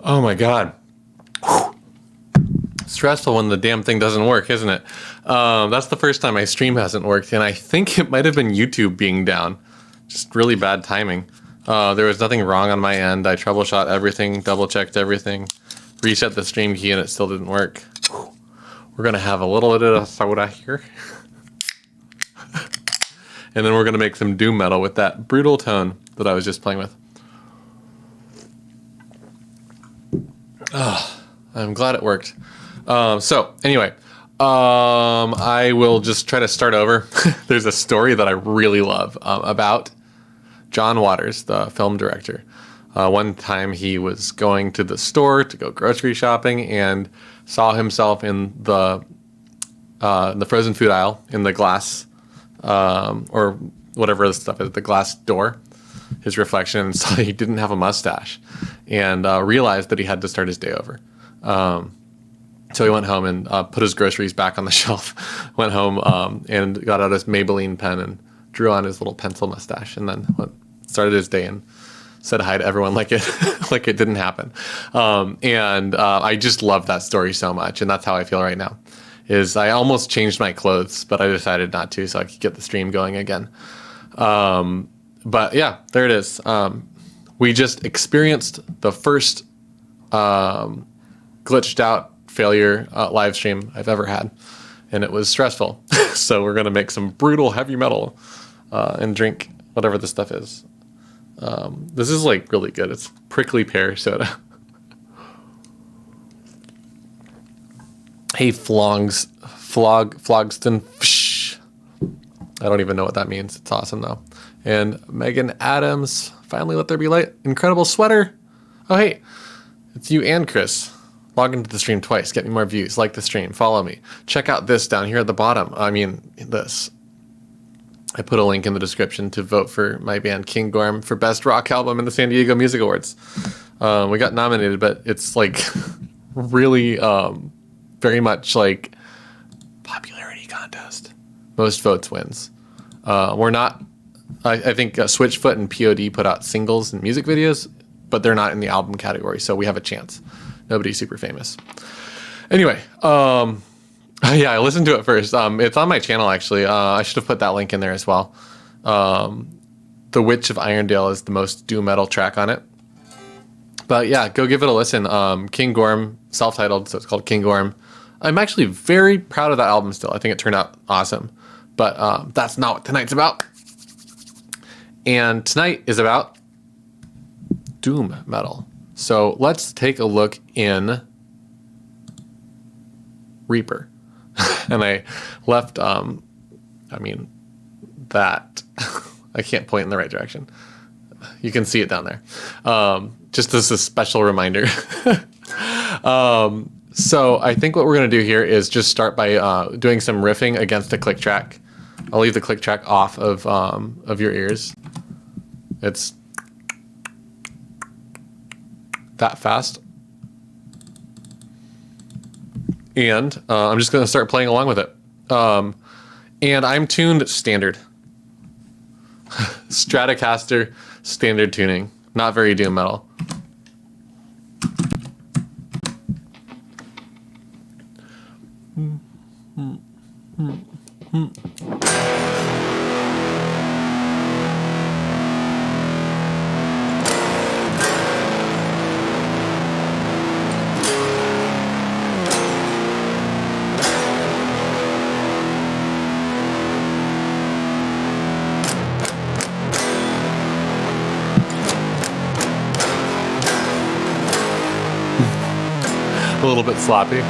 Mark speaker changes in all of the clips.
Speaker 1: Oh my God. Stressful when the damn thing doesn't work, isn't it? That's the first time my stream hasn't worked, and I think it might have been YouTube being down. Just really bad timing. There was nothing wrong on my end. I troubleshot everything, double-checked everything, reset the stream key, and it still didn't work. We're going to have a little bit of soda here. And then we're going to make some doom metal with that brutal tone that I was just playing with. I'm glad it worked. So anyway, I will just try to start over. There's a story that I really love about John Waters, the film director. One time he was going to the store to go grocery shopping and saw himself in the frozen food aisle in the glass, or whatever this stuff is, the glass door, his reflection, and saw he didn't have a mustache, and realized that he had to start his day over. So he went home and put his groceries back on the shelf, went home and got out his Maybelline pen and drew on his little pencil mustache, and then started his day and said hi to everyone like it like it didn't happen. I just love that story so much, and that's how I feel right now. Is I almost changed my clothes, but I decided not to so I could get the stream going again. But yeah, there it is. We just experienced the first glitched out failure live stream I've ever had, and it was stressful. So we're gonna make some brutal heavy metal and drink whatever this stuff is. This is like really good. It's prickly pear soda. Hey, Flogston. I don't even know what that means. It's awesome though. And Megan Adams, finally let there be light. Incredible sweater. Oh, hey, it's you and Chris. Log into the stream twice. Get me more views. Like the stream. Follow me. Check out this down here at the bottom. I mean, this. I put a link in the description to vote for my band King GORM for Best Rock Album in the San Diego Music Awards. We got nominated, but it's like really very much like popularity contest. Most votes wins. We're not, I think Switchfoot and POD put out singles and music videos, but they're not in the album category, so we have a chance. Nobody's super famous. Anyway, yeah, I listened to it first. It's on my channel, actually. I should have put that link in there as well. The Witch of Irondale is the most doom metal track on it. But yeah, go give it a listen. King GORM, self-titled, so it's called King GORM. I'm actually very proud of that album still. I think it turned out awesome. But that's not what tonight's about. And tonight is about doom metal. So let's take a look in Reaper. And I left, I can't point in the right direction. You can see it down there. Just as a special reminder. So I think what we're going to do here is just start by doing some riffing against a click track. I'll leave the click track off of your ears. It's that fast. And I'm just going to start playing along with it. And I'm tuned standard. Stratocaster standard tuning. Not very doom metal. A little bit sloppy.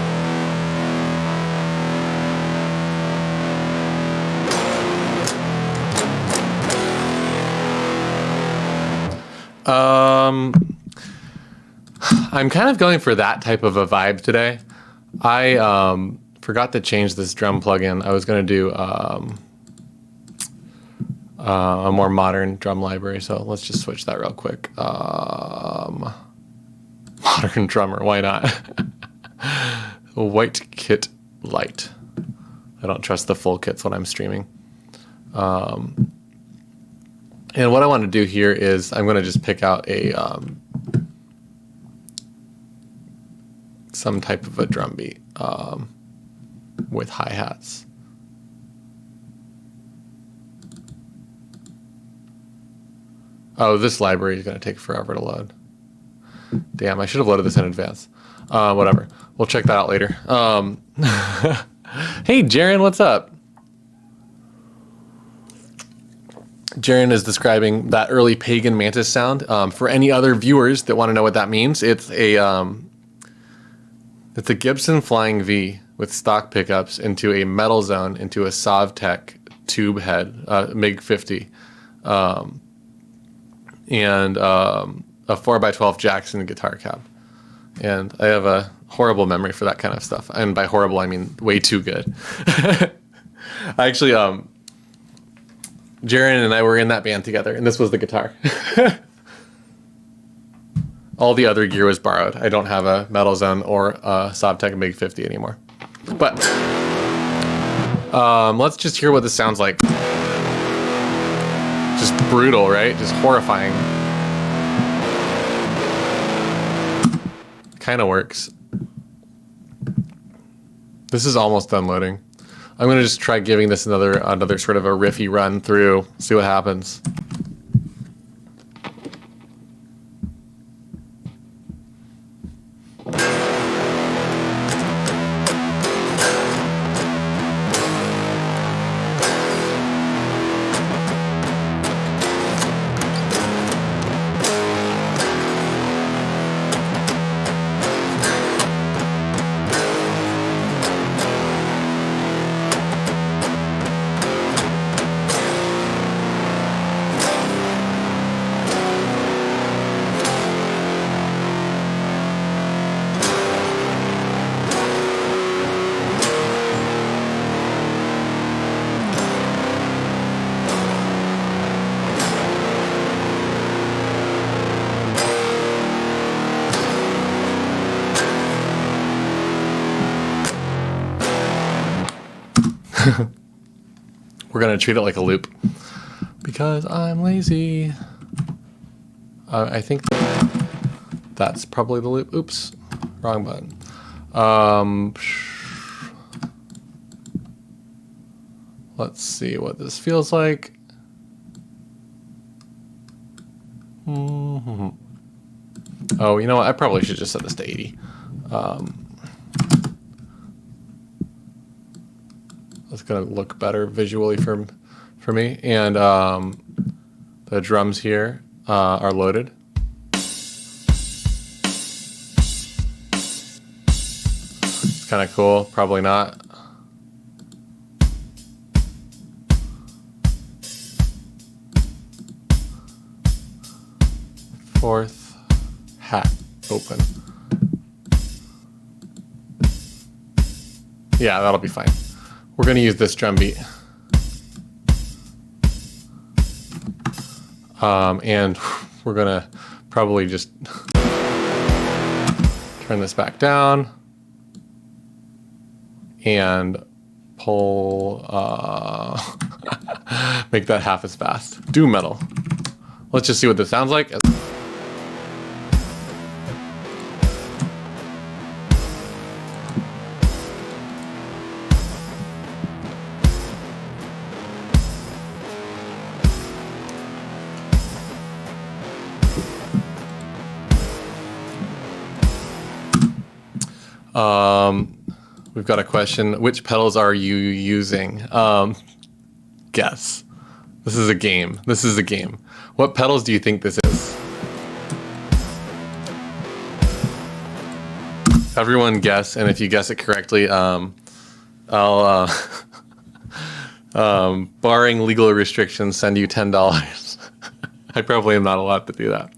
Speaker 1: I'm kind of going for that type of a vibe today. I forgot to change this drum plugin. I was going to do a more modern drum library, so let's just switch that real quick. Modern drummer, why not? White kit light. I don't trust the full kits when I'm streaming. And what I want to do here is I'm going to just pick out a some type of a drum beat with hi-hats. Oh, this library is going to take forever to load. Damn, I should have loaded this in advance. Whatever. We'll check that out later. Hey, Jaren, what's up? Jaren is describing that early pagan mantis sound. For any other viewers that want to know what that means, it's a Gibson Flying V with stock pickups into a metal zone into a Sovtek tube head, MiG 50, and a 4x12 Jackson guitar cab. And I have a horrible memory for that kind of stuff. And by horrible, I mean way too good. Actually, Jaren and I were in that band together, and this was the guitar. All the other gear was borrowed. I don't have a Metal Zone or a Sovtek MiG 50 anymore. But let's just hear what this sounds like. Just brutal, right? Just horrifying. Kind of works. This is almost done loading. I'm gonna just try giving this another sort of a riffy run through, see what happens. We're gonna treat it like a loop because I'm lazy. I think that's probably the loop. Oops, wrong button. Let's see what this feels like. Oh, you know what? I probably should just set this to 80. That's gonna look better visually for me. And the drums here are loaded. It's kind of cool. Probably not. Fourth hat open. Yeah, that'll be fine. We're going to use this drum beat. And we're going to probably just turn this back down and pull, make that half as fast. Doom metal. Let's just see what this sounds like. We've got a question. Which pedals are you using? Guess. This is a game. This is a game. What pedals do you think this is? Everyone guess, and if you guess it correctly, I'll, barring legal restrictions, send you $10. I probably am not allowed to do that.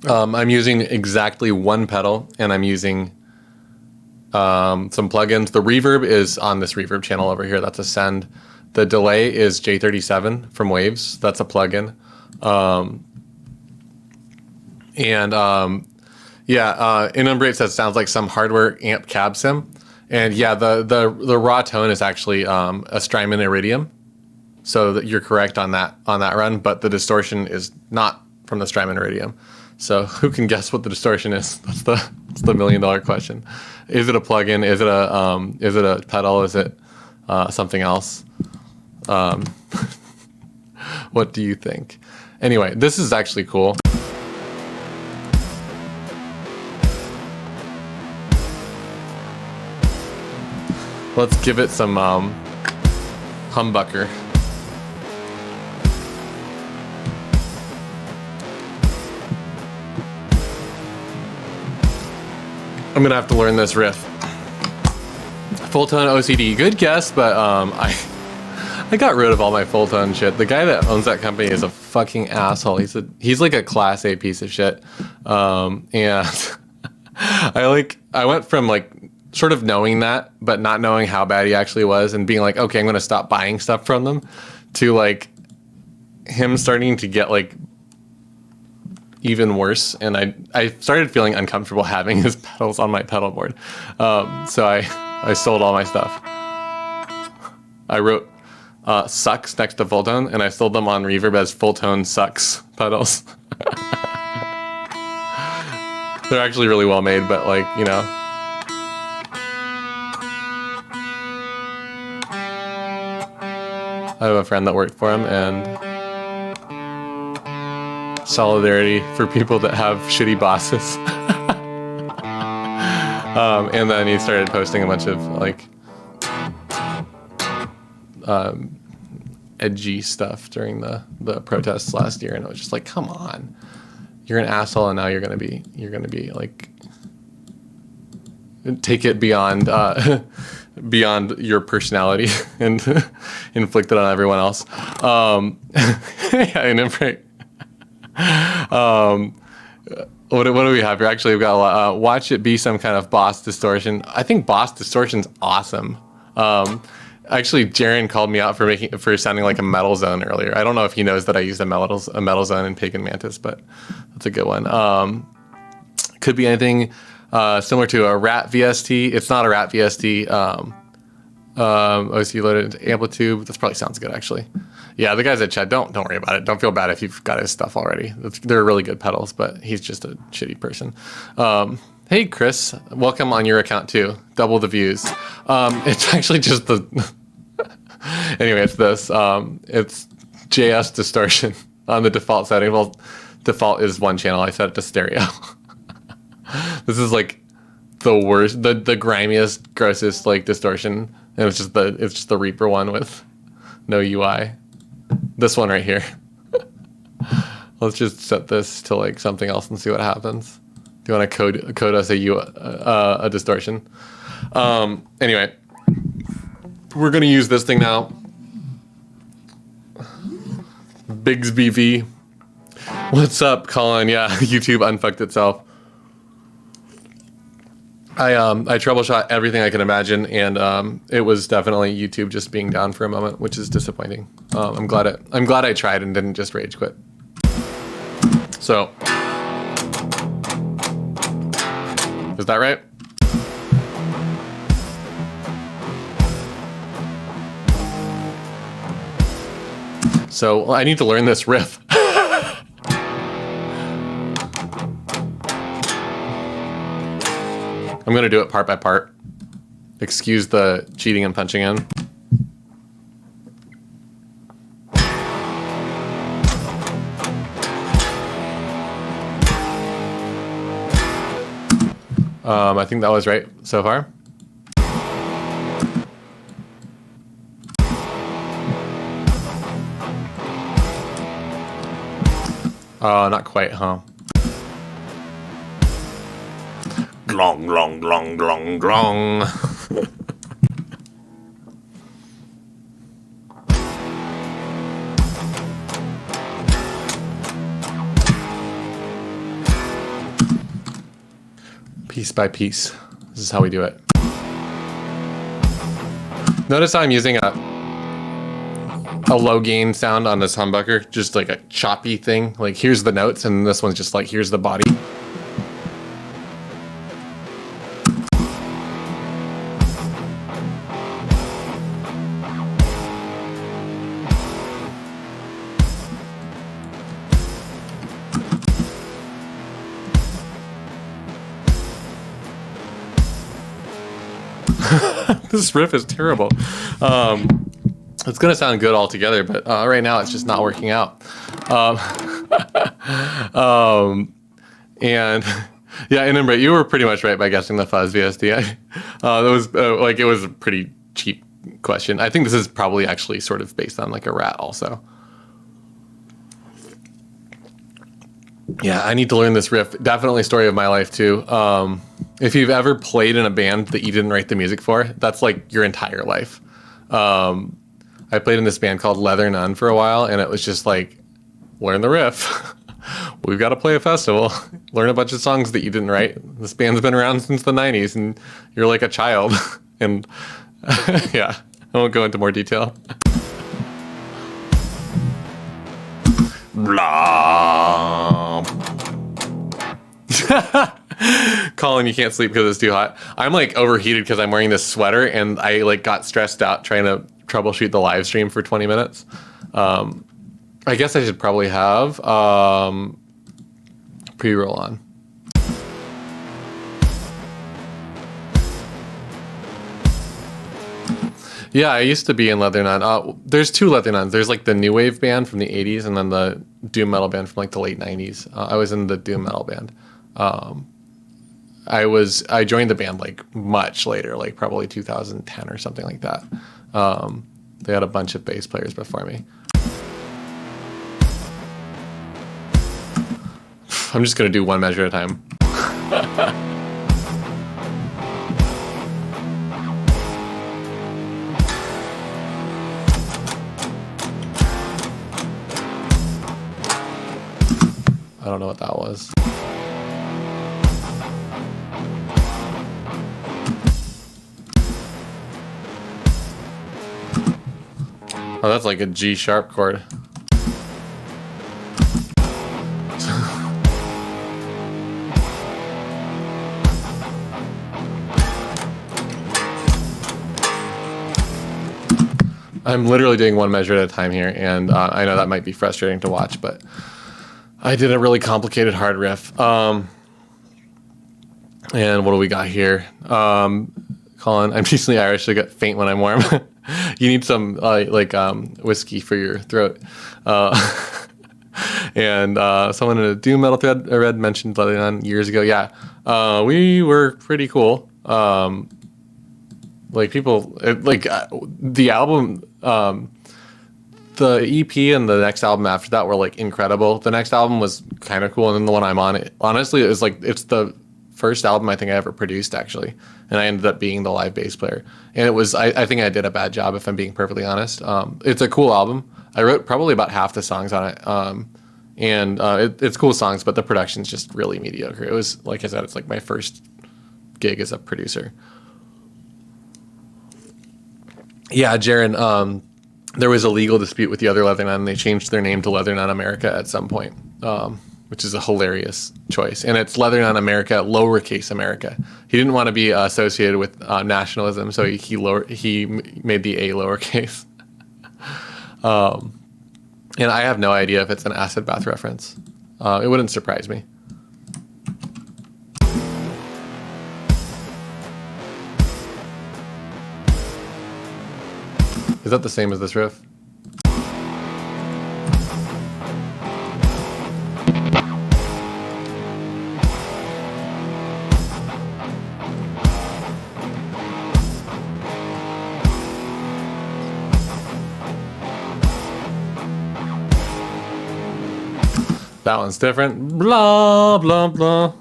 Speaker 1: I'm using exactly one pedal, and I'm using some plugins. The reverb is on this reverb channel over here. That's a send. The delay is J37 from Waves. That's a plugin. Inumbrate says sounds like some hardware amp cab sim. And yeah, the raw tone is actually a Strymon Iridium. So that you're correct on that run, but the distortion is not from the Strymon Iridium. So who can guess what the distortion is? That's the $1 million question. Is it a plugin? Is it a pedal? Is it something else? What do you think? Anyway, this is actually cool. Let's give it some humbucker. I'm gonna have to learn this riff. Full tone OCD, good guess, but I got rid of all my full tone shit. The guy that owns that company is a fucking asshole. He's like a class A piece of shit. And I went from like sort of knowing that, but not knowing how bad he actually was, and being like, okay, I'm gonna stop buying stuff from them, to like him starting to get like even worse, and I started feeling uncomfortable having his pedals on my pedal board. So I sold all my stuff. I wrote sucks next to full tone, and I sold them on Reverb as full tone sucks pedals. They're actually really well made, but like, you know. I have a friend that worked for him, and solidarity for people that have shitty bosses. And then he started posting a bunch of like edgy stuff during the protests last year, and it was just like, come on, you're an asshole, and now you're gonna be like, take it beyond beyond your personality and inflict it on everyone else. Yeah, and what do we have here? Actually, we've got watch it be some kind of Boss distortion. I think Boss distortion's awesome. Actually, Jaren called me out for sounding like a metal zone earlier. I don't know if he knows that I used a metal zone in Pagan Mantis, but that's a good one. Could be anything similar to a Rat VST. It's not a Rat VST. OC loaded into Amplitude. This probably sounds good, actually. Yeah, the guys at Chet, don't worry about it. Don't feel bad if you've got his stuff already. They're really good pedals, but he's just a shitty person. Hey, Chris, welcome on your account too. Double the views. It's actually just the... Anyway, it's this. It's JS distortion on the default setting. Well, default is one channel. I set it to stereo. This is like the worst, the grimiest, grossest like distortion. And it's just the Reaper one with no UI. This one right here. Let's just set this to like something else and see what happens. Do you want to code us a distortion? Anyway, we're gonna use this thing now. Bigsby V. What's up, Colin? Yeah, YouTube unfucked itself. I troubleshot everything I can imagine, and it was definitely YouTube just being down for a moment, which is disappointing. I'm glad I tried and didn't just rage quit. So, is that right? So I need to learn this riff. I'm going to do it part by part. Excuse the cheating and punching in. I think that was right so far. Not quite, huh? Glong, glong, glong, glong, glong. Piece by piece. This is how we do it. Notice how I'm using a low gain sound on this humbucker, just like a choppy thing. Like here's the notes, and this one's just like here's the body. This riff is terrible. It's gonna sound good altogether, but right now it's just not working out. Um, and yeah, and then Brett, you were pretty much right by guessing the fuzz VSD. That was it was a pretty cheap question. I think this is probably actually sort of based on like a rat also. Yeah, I need to learn this riff. Definitely story of my life too. If you've ever played in a band that you didn't write the music for, that's like your entire life. I played in this band called Leather Nun for a while, and it was just like, learn the riff. We've got to play a festival. Learn a bunch of songs that you didn't write. This band's been around since the 90s, and you're like a child. And yeah, I won't go into more detail. Blah. Colin, you can't sleep because it's too hot. I'm like overheated because I'm wearing this sweater, and I like got stressed out trying to troubleshoot the live stream for 20 minutes. I guess I should probably have pre-roll on. Yeah, I used to be in Leather Nun. There's two Leather Nuns. There's like the new wave band from the 80s and then the doom metal band from like the late 90s. I was in the doom metal band. I joined the band like much later, like probably 2010 or something like that. They had a bunch of bass players before me. I'm just gonna do one measure at a time. I don't know what that was. Oh, that's like a G sharp chord. I'm literally doing one measure at a time here, and I know that might be frustrating to watch, but I did a really complicated hard riff. And what do we got here? Colin, I'm decently Irish, so I get faint when I'm warm. You need some whiskey for your throat. And someone in a doom metal thread I read mentioned Leather Nun years ago. Yeah, we were pretty cool. The album, the EP and the next album after that were like incredible. The next album was kind of cool, and then the one I'm on, honestly, it was like it's the first album I think I ever produced actually, and I ended up being the live bass player. And it was I think I did a bad job if I'm being perfectly honest. It's a cool album. I wrote probably about half the songs on it, and it's cool songs, but the production's just really mediocre. It was, like I said, it's like my first gig as a producer. Yeah, Jaron, there was a legal dispute with the other Leather Nun, and they changed their name to Leather Nun America at some point, which is a hilarious choice. And it's Leather Nun America, lowercase America. He didn't want to be associated with nationalism, so he made the A lowercase. And I have no idea if it's an acid bath reference. It wouldn't surprise me. Is that the same as this riff? That one's different. Blah, blah, blah.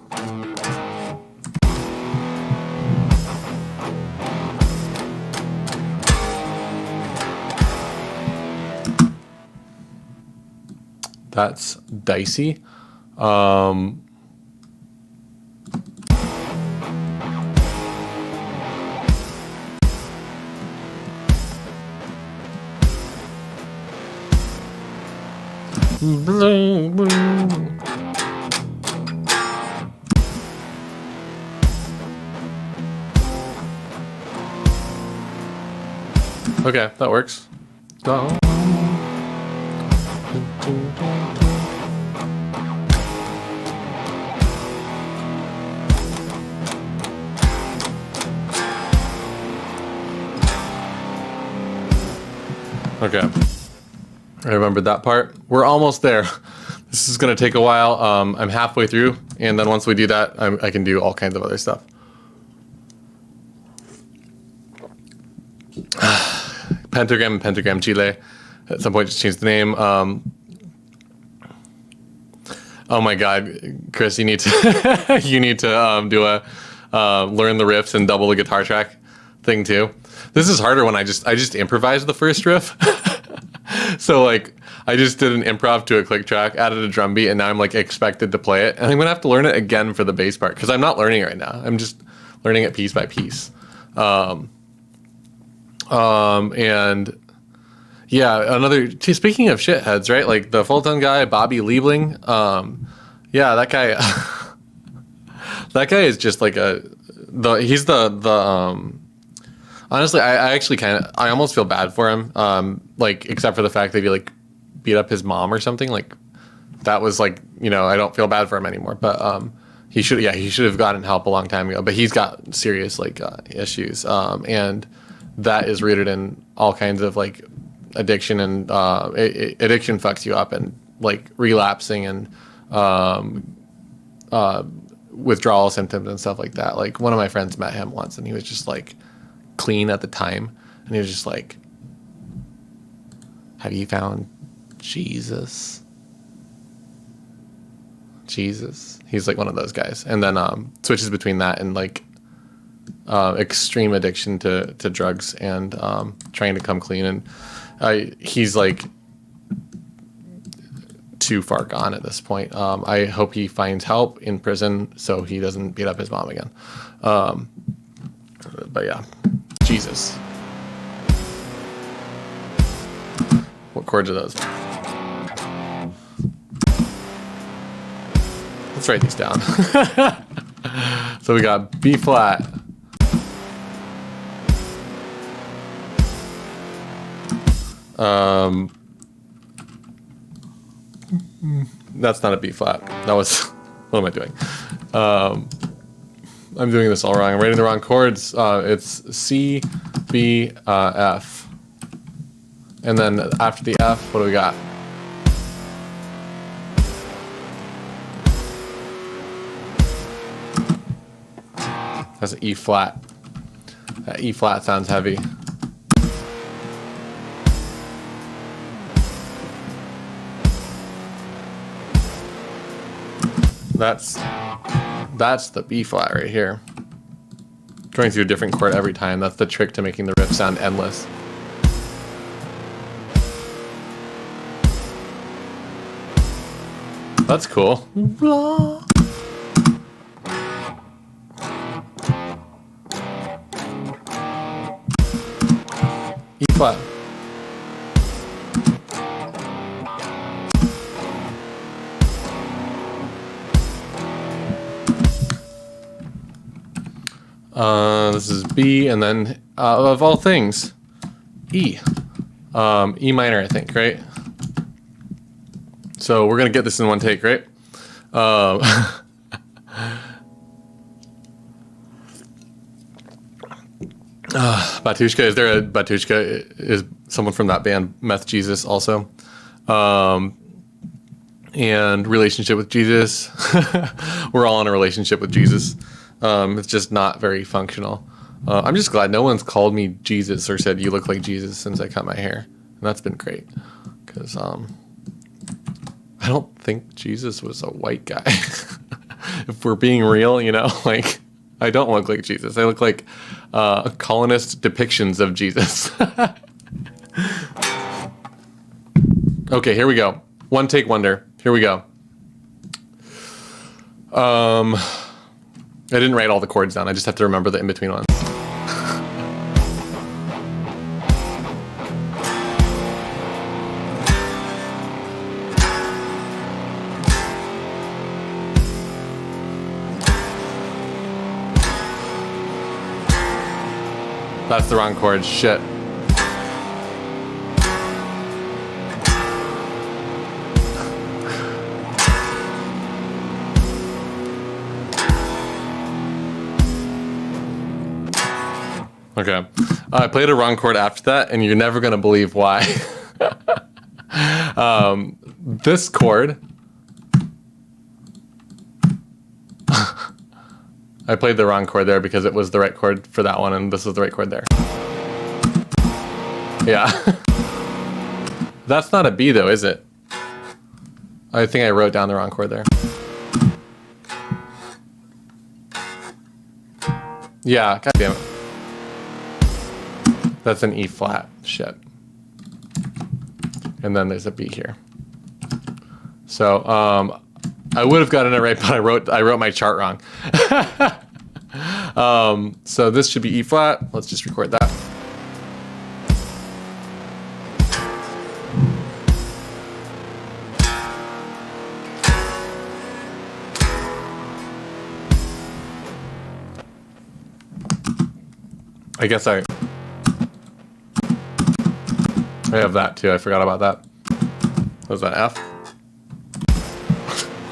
Speaker 1: That's dicey. Okay, that works. Okay. I remembered that part. We're almost there. This is going to take a while. I'm halfway through, and then once we do that, I can do all kinds of other stuff. Pentagram and Pentagram Chile. At some point, just change the name. Oh my God, Chris, you need to you need to do a learn the riffs and double the guitar track thing too. This is harder when I just improvised the first riff. So like I just did an improv to a click track, added a drum beat, and now I'm like expected to play it. And I'm gonna have to learn it again for the bass part because I'm not learning it right now. I'm just learning it piece by piece. And yeah, speaking of shitheads, right? Like the Fulton guy, Bobby Liebling. Yeah, that guy. That guy is just like he's the honestly, I actually I almost feel bad for him. Like, except for the fact that he like beat up his mom or something. Like, that was like, you know, I don't feel bad for him anymore. But he should have gotten help a long time ago. But he's got serious like issues, and that is rooted in all kinds of like addiction, and addiction fucks you up, and like relapsing and withdrawal symptoms and stuff like that. Like one of my friends met him once, and he was just like clean at the time, and he was just like, have you found Jesus? He's like one of those guys. And then switches between that and like extreme addiction to drugs and trying to come clean. And he's like too far gone at this point. I hope he finds help in prison so he doesn't beat up his mom again. But yeah, Jesus. What chords are those? Let's write these down. So we got B flat. That's not a B flat. That was, what am I doing? I'm doing this all wrong. I'm writing the wrong chords. It's C, B, F. And then after the F, what do we got? That's an E flat. That E flat sounds heavy. That's the B flat right here. Going through a different chord every time. That's the trick to making the riff sound endless. That's cool. E flat. This is B, and then of all things, E. E minor, I think, right? So we're gonna get this in one take, right? Batushka, is there a Batushka? Is someone from that band Meth Jesus also? And relationship with Jesus. We're all in a relationship with Jesus. It's just not very functional. I'm just glad no one's called me Jesus or said you look like Jesus since I cut my hair, and that's been great. Because I don't think Jesus was a white guy. If we're being real, you know, like I don't look like Jesus. I look like colonist depictions of Jesus. Okay, here we go. One take wonder. Here we go. I didn't write all the chords down. I just have to remember the in-between ones. That's the wrong chord. Shit. Okay. I played a wrong chord after that, and you're never going to believe why. This chord, I played the wrong chord there because it was the right chord for that one, and this is the right chord there. Yeah. That's not a B, though, is it? I think I wrote down the wrong chord there. Yeah, god damn it. That's an E flat. Shit. And then there's a B here. So, I would have gotten it right, but I wrote my chart wrong. So this should be E flat. Let's just record that. I guess I have that too. I forgot about that. Was that F?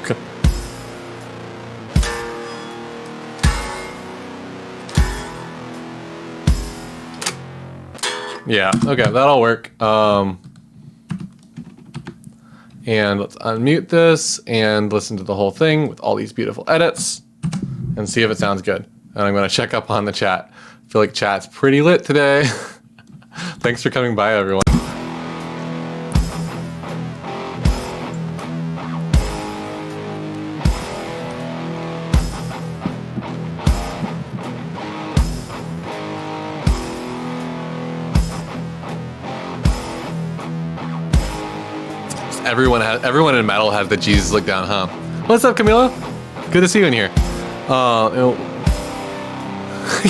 Speaker 1: Okay. Yeah, okay, that'll work. And let's unmute this and listen to the whole thing with all these beautiful edits and see if it sounds good. And I'm gonna check up on the chat. I feel like chat's pretty lit today. Thanks for coming by, everyone. Everyone in metal has the Jesus look down, huh? What's up, Camila? Good to see you in here.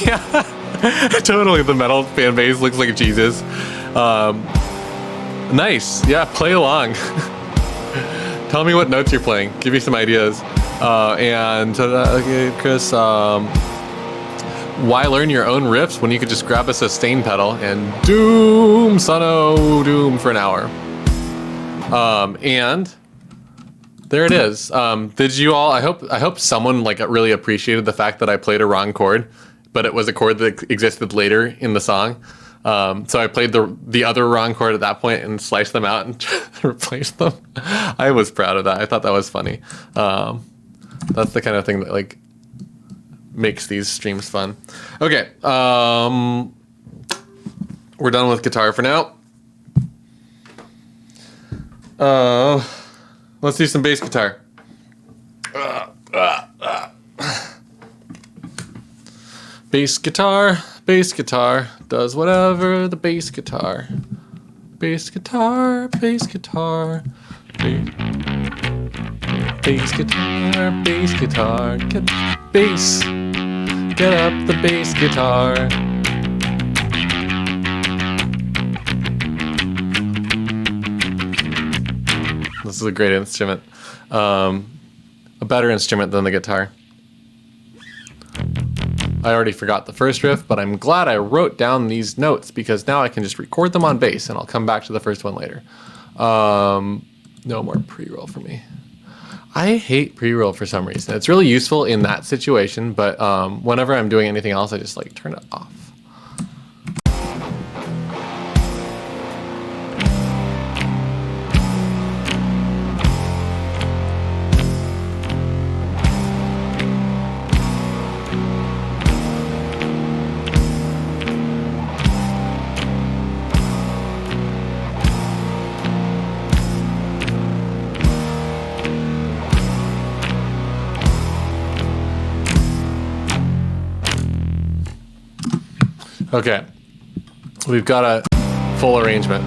Speaker 1: Yeah, totally. The metal fan base looks like Jesus. Nice. Yeah, play along. Tell me what notes you're playing. Give me some ideas. Okay, Chris. Why learn your own riffs when you could just grab a sustain pedal and doom, sono, doom for an hour? And there it is. Did you all? I hope someone like really appreciated the fact that I played a wrong chord, but it was a chord that existed later in the song. So I played the other wrong chord at that point and sliced them out and replaced them. I was proud of that. I thought that was funny. That's the kind of thing that like makes these streams fun. Okay, we're done with guitar for now. Let's do some bass guitar. Bass guitar does whatever the bass guitar. Bass guitar, bass guitar. Bass guitar, bass guitar. Get bass. Get up the bass guitar. This is a great instrument. A better instrument than the guitar. I already forgot the first riff, but I'm glad I wrote down these notes because now I can just record them on bass and I'll come back to the first one later. No more pre-roll for me. I hate pre-roll for some reason. It's really useful in that situation, but whenever I'm doing anything else, I just like turn it off. Okay, we've got a full arrangement.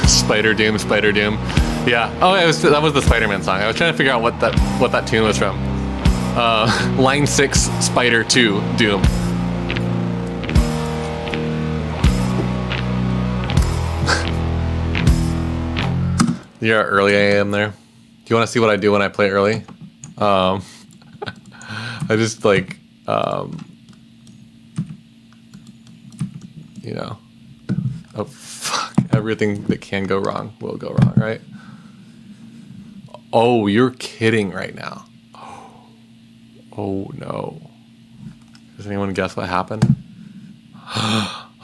Speaker 1: Spider Doom, Spider Doom. Yeah. Oh, that was the Spider-Man song. I was trying to figure out what that tune was from. Line 6, Spider 2, Doom. You're early I am there. Do you want to see what I do when I play early? I just like, you know, oh fuck, everything that can go wrong will go wrong, right? Oh, you're kidding right now. Oh. Oh no. Does anyone guess what happened?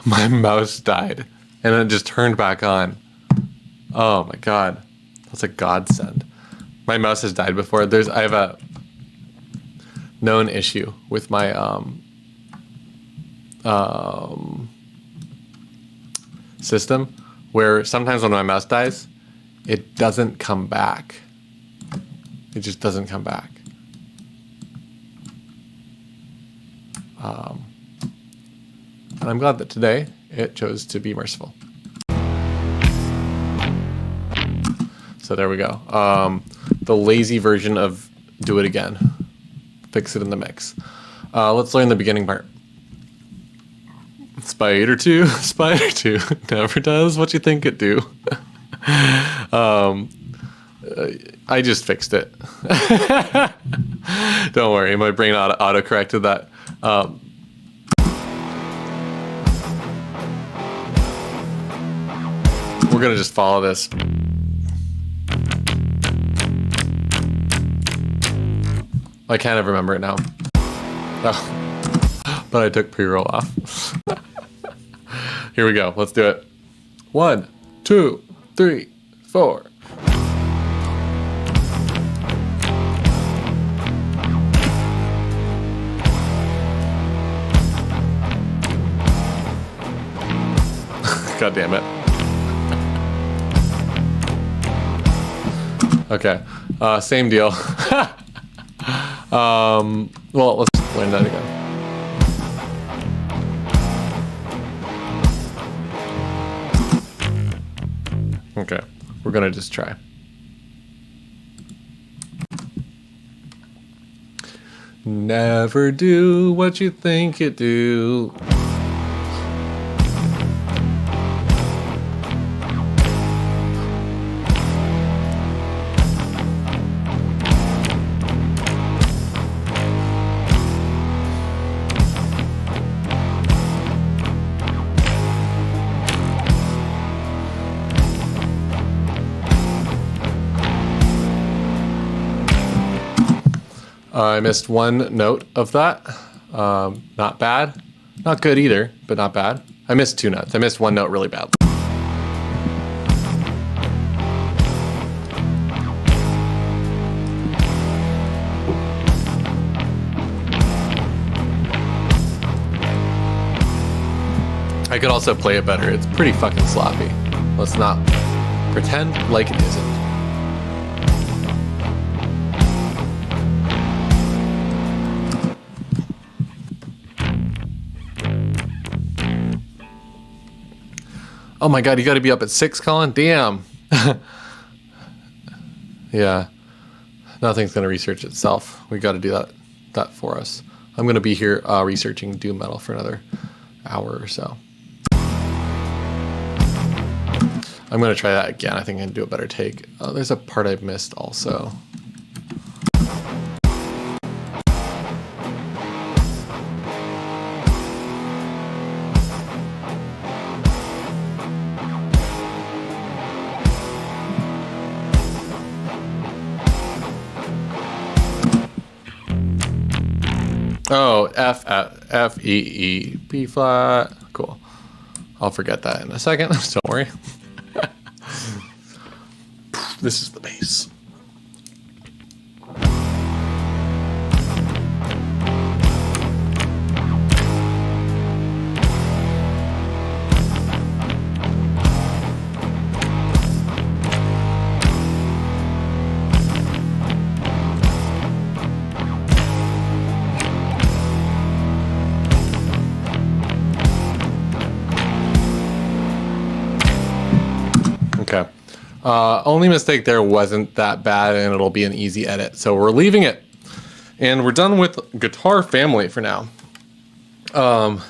Speaker 1: My mouse died and it just turned back on. Oh my god. That's a godsend. My mouse has died before. I have a known issue with my system where sometimes when my mouse dies, it doesn't come back. It just doesn't come back. And I'm glad that today it chose to be merciful. So there we go. The lazy version of do it again. Fix it in the mix. Let's learn the beginning part. Spider 2, Spider 2 never does what you think it do. I just fixed it. Don't worry, my brain auto-corrected that. We're gonna just follow this. I can't ever remember it now. Oh. But I took pre-roll off. Here we go. Let's do it. 1, 2, 3, 4. God damn it. Okay. Same deal. Well, let's learn that again. Okay, we're gonna just try. Never do what you think you do. I missed one note of that. Not bad. Not good either, but not bad. I missed 2 notes. I missed 1 note really badly. I could also play it better. It's pretty fucking sloppy. Let's not pretend like it isn't. Oh my god, you gotta be up at 6, Colin? Damn. Yeah. Nothing's gonna research itself. We gotta do that for us. I'm gonna be here researching doom metal for another hour or so. I'm gonna try that again. I think I can do a better take. Oh, there's a part I've missed also. Oh, F, E, E, B flat. Cool. I'll forget that in a second. Don't worry. This is the bass. Okay. Only mistake there wasn't that bad, and it'll be an easy edit. So we're leaving it. And we're done with Guitar Family for now. I'll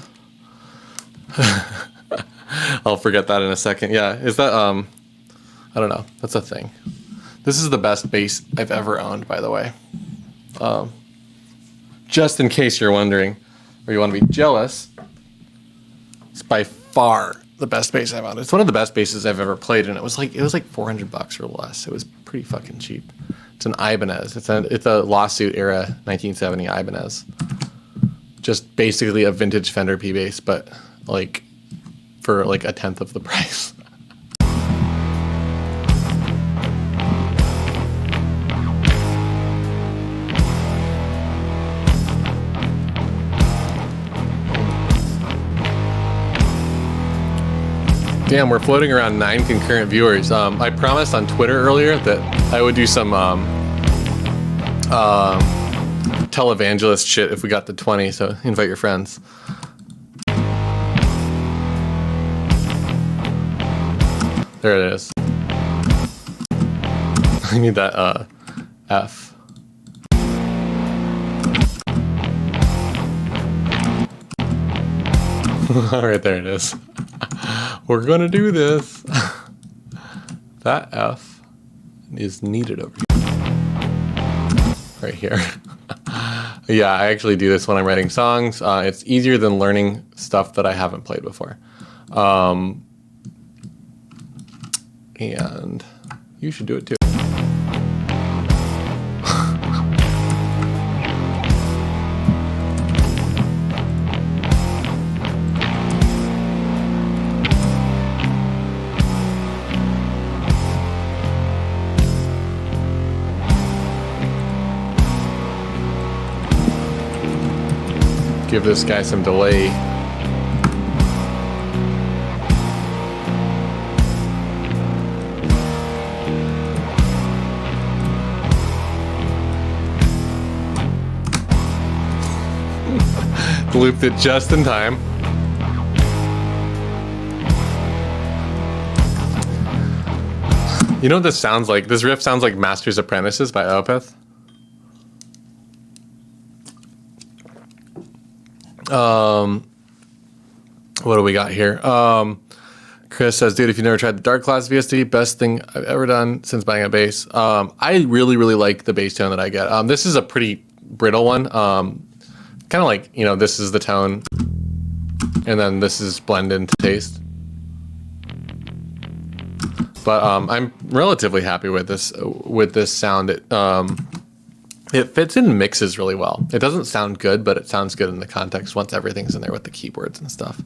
Speaker 1: forget that in a second. Yeah, is that, I don't know. That's a thing. This is the best bass I've ever owned, by the way. Just in case you're wondering, or you want to be jealous, it's by far the best bass I've owned. It's one of the best basses I've ever played, and it was like $400 or less. It was pretty fucking cheap It's an Ibanez. It's a lawsuit era 1970 Ibanez. Just basically a vintage Fender P bass, but like for like a tenth of the price. Damn, we're floating around 9 concurrent viewers. I promised on Twitter earlier that I would do some televangelist shit if we got to 20, so invite your friends. There it is. I need that F. All right, there it is. We're gonna do this. That F is needed over here. Right here. Yeah, I actually do this when I'm writing songs. It's easier than learning stuff that I haven't played before. And you should do it too. Give this guy some delay. Looped it just in time. You know what this sounds like? This riff sounds like Master's Apprentices by Opeth. What do we got here? Chris says, dude, if you've never tried the Dark Class VST, best thing I've ever done since buying a bass. I really, really like the bass tone that I get. This is a pretty brittle one. Kind of like, you know, this is the tone, and then this is blend into taste. But I'm relatively happy with this sound. It fits in mixes really well. It doesn't sound good, but it sounds good in the context once everything's in there with the keyboards and stuff.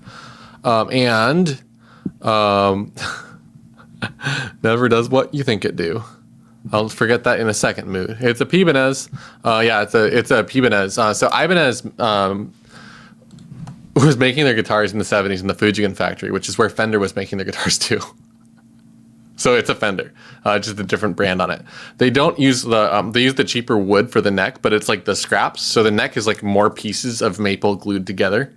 Speaker 1: Never does what you think it do. I'll forget that in a second, Mood. It's a Ibanez. Yeah, it's a Ibanez. So Ibanez was making their guitars in the 70s in the Fujigen factory, which is where Fender was making their guitars too. So it's a Fender, just a different brand on it. They don't use they use the cheaper wood for the neck, but it's like the scraps. So the neck is like more pieces of maple glued together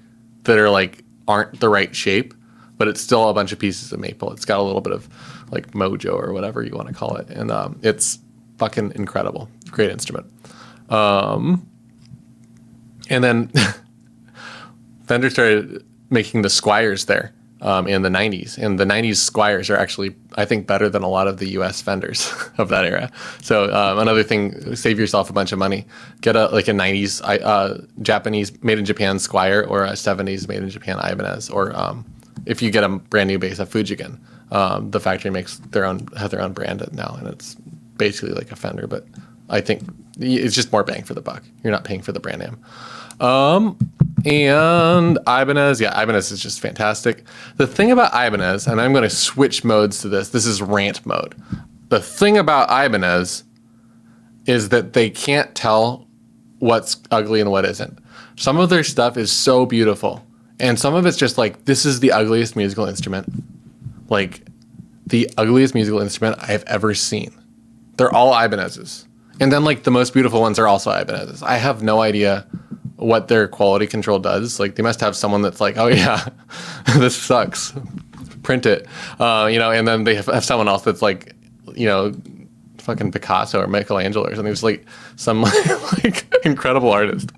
Speaker 1: that are like, aren't the right shape, but it's still a bunch of pieces of maple. It's got a little bit of like mojo or whatever you want to call it. And it's fucking incredible. Great instrument. And then Fender started making the Squiers there. In the 90s, and the 90s Squiers are actually, I think, better than a lot of the US Fenders of that era. So another thing, save yourself a bunch of money. Get a 90s Japanese made in Japan Squier or a 70s made in Japan Ibanez, or if you get a brand new bass, a Fujigen. The factory has their own brand now, and it's basically like a Fender, but I think it's just more bang for the buck. You're not paying for the brand name. And Ibanez, yeah, Ibanez is just fantastic. The thing about Ibanez, and I'm going to switch modes to this is rant mode. The thing about Ibanez is that they can't tell what's ugly and what isn't. Some of their stuff is so beautiful, and some of it's just like, this is the ugliest musical instrument. Like, the ugliest musical instrument I've ever seen. They're all Ibanezes. And then, like, the most beautiful ones are also Ibanezes. I have no idea what their quality control does. Like, they must have someone that's like, oh yeah, this sucks, print it, and then they have someone else that's like, fucking Picasso or Michelangelo or something. It's like some like incredible artist.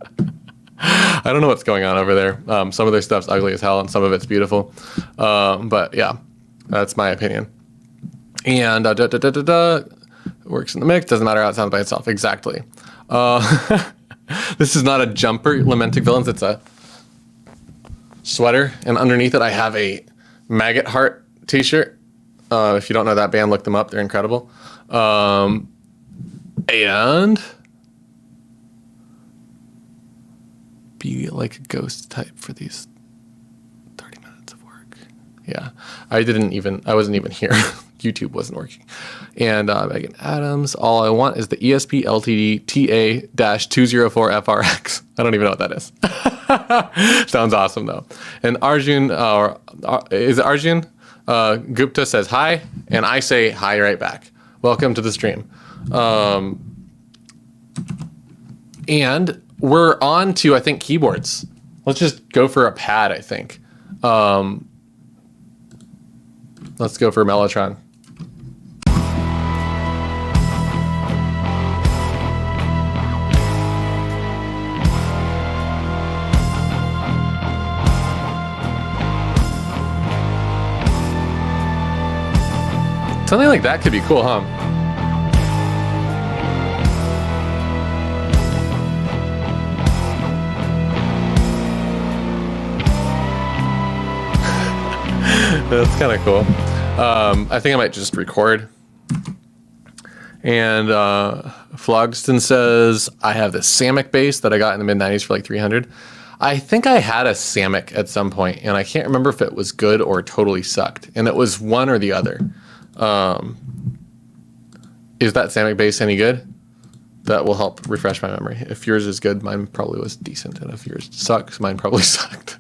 Speaker 1: I don't know what's going on over there. Some of their stuff's ugly as hell and some of it's beautiful. But yeah, that's my opinion. And works in the mix, doesn't matter how it sounds by itself. Exactly. This is not a jumper, Lamentic Villains. It's a sweater, and underneath it I have a Maggot Heart t-shirt. If you don't know that band, look them up. They're incredible. And be like a ghost type for these 30 minutes of work. Yeah, I wasn't even here. YouTube wasn't working. And Megan Adams, all I want is the ESP LTD TA-204FRX. I don't even know what that is. Sounds awesome though. And Arjun, is it Arjun? Gupta says hi, and I say hi right back. Welcome to the stream. And we're on to, I think, keyboards. Let's just go for a pad, I think. Let's go for Mellotron. Something like that could be cool, huh? That's kind of cool. I think I might just record. And Flogston says, I have this Samick bass that I got in the mid-90s for like 300. I think I had a Samick at some point, and I can't remember if it was good or totally sucked. And it was one or the other. Is that Samick bass any good? That will help refresh my memory. If yours is good, mine probably was decent. And if yours sucks, mine probably sucked.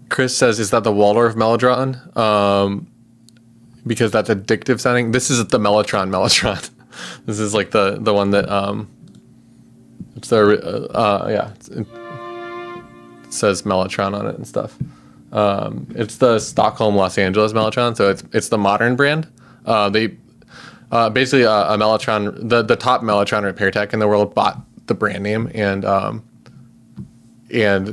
Speaker 1: Chris says, is that the Waldorf Mellotron? Because that's addictive sounding. This is the Mellotron. This is like the one that, it's the, yeah, it says Mellotron on it and stuff. It's the Stockholm, Los Angeles Mellotron. So it's the modern brand. They, basically a Mellotron, the top Mellotron repair tech in the world bought the brand name and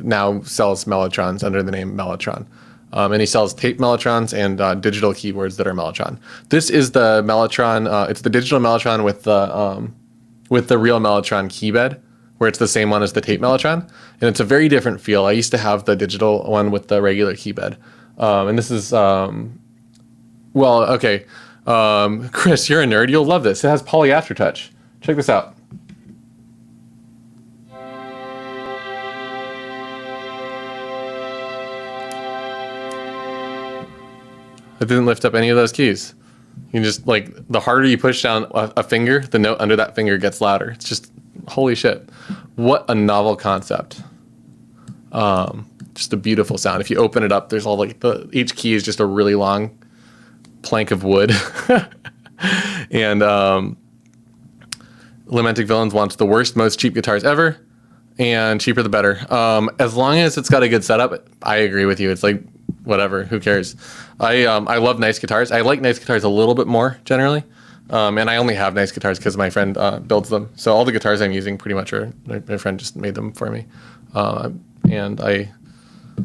Speaker 1: now sells Mellotrons under the name Mellotron. And he sells tape Mellotrons and digital keyboards that are Mellotron. This is the Mellotron. It's the digital Mellotron with the real Mellotron keybed, where it's the same one as the tape Mellotron. And it's a very different feel. I used to have the digital one with the regular keybed. And this is, well, okay. Chris, you're a nerd. You'll love this. It has poly aftertouch. Check this out. It didn't lift up any of those keys. You can just, like, the harder you push down a finger, the note under that finger gets louder. It's just, holy shit. What a novel concept. Just a beautiful sound. If you open it up, there's all like, each key is just a really long plank of wood. And Lamentic Villains wants the worst, most cheap guitars ever. And cheaper the better. As long as it's got a good setup, I agree with you. It's like, whatever, who cares? I love nice guitars. I like nice guitars a little bit more generally, and I only have nice guitars because my friend builds them. So all the guitars I'm using pretty much are my friend just made them for me, and I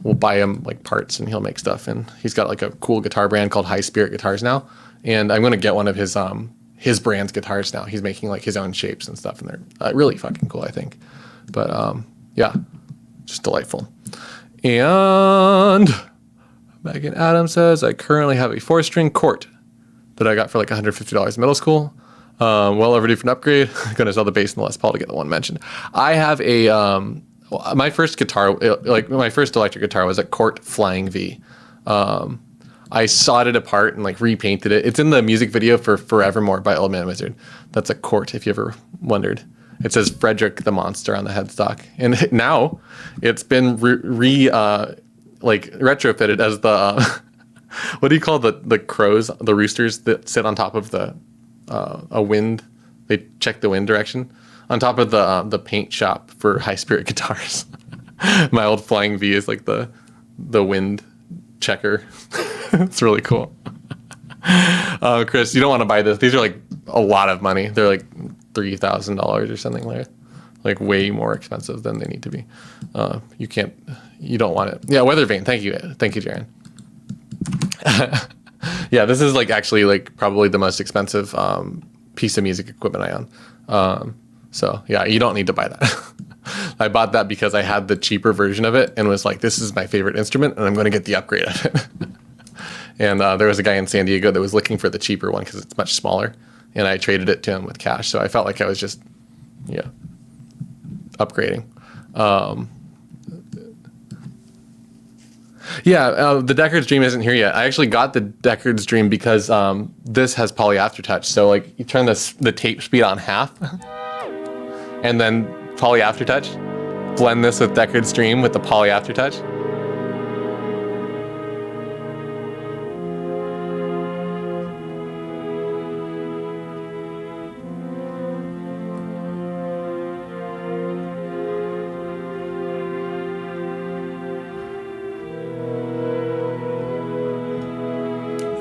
Speaker 1: will buy him like parts and he'll make stuff. And he's got like a cool guitar brand called High Spirit Guitars now, and I'm gonna get one of his brand's guitars now. He's making like his own shapes and stuff, and they're really fucking cool, I think. But yeah, just delightful. And Megan Adams says, I currently have a 4-string Cort that I got for like $150 in middle school. Well overdue for an upgrade. I'm going to sell the bass and the Les Paul to get the one mentioned. I have my first guitar, like my first electric guitar was a Cort Flying V. I sawed it apart and like repainted it. It's in the music video for Forevermore by Old Man Wizard. That's a Cort, if you ever wondered. It says Frederick the Monster on the headstock. And now it's been retrofitted as the what do you call the crows, the roosters that sit on top of the a wind? They check the wind direction on top of the paint shop for High Spirit guitars. My old Flying V is like the wind checker. It's really cool. Chris, you don't want to buy this. These are like a lot of money. They're like $3,000 or something like way more expensive than they need to be. You don't want it. Yeah, Weather Vane. Thank you, Jaren. Yeah, this is like actually like probably the most expensive piece of music equipment I own. So yeah, you don't need to buy that. I bought that because I had the cheaper version of it and was like, this is my favorite instrument and I'm going to get the upgrade of it. And there was a guy in San Diego that was looking for the cheaper one because it's much smaller, and I traded it to him with cash. So I felt like I was just, upgrading. The Deckard's Dream isn't here yet. I actually got the Deckard's Dream because this has poly aftertouch. So like you turn the tape speed on half, and then poly aftertouch. Blend this with Deckard's Dream with the poly aftertouch.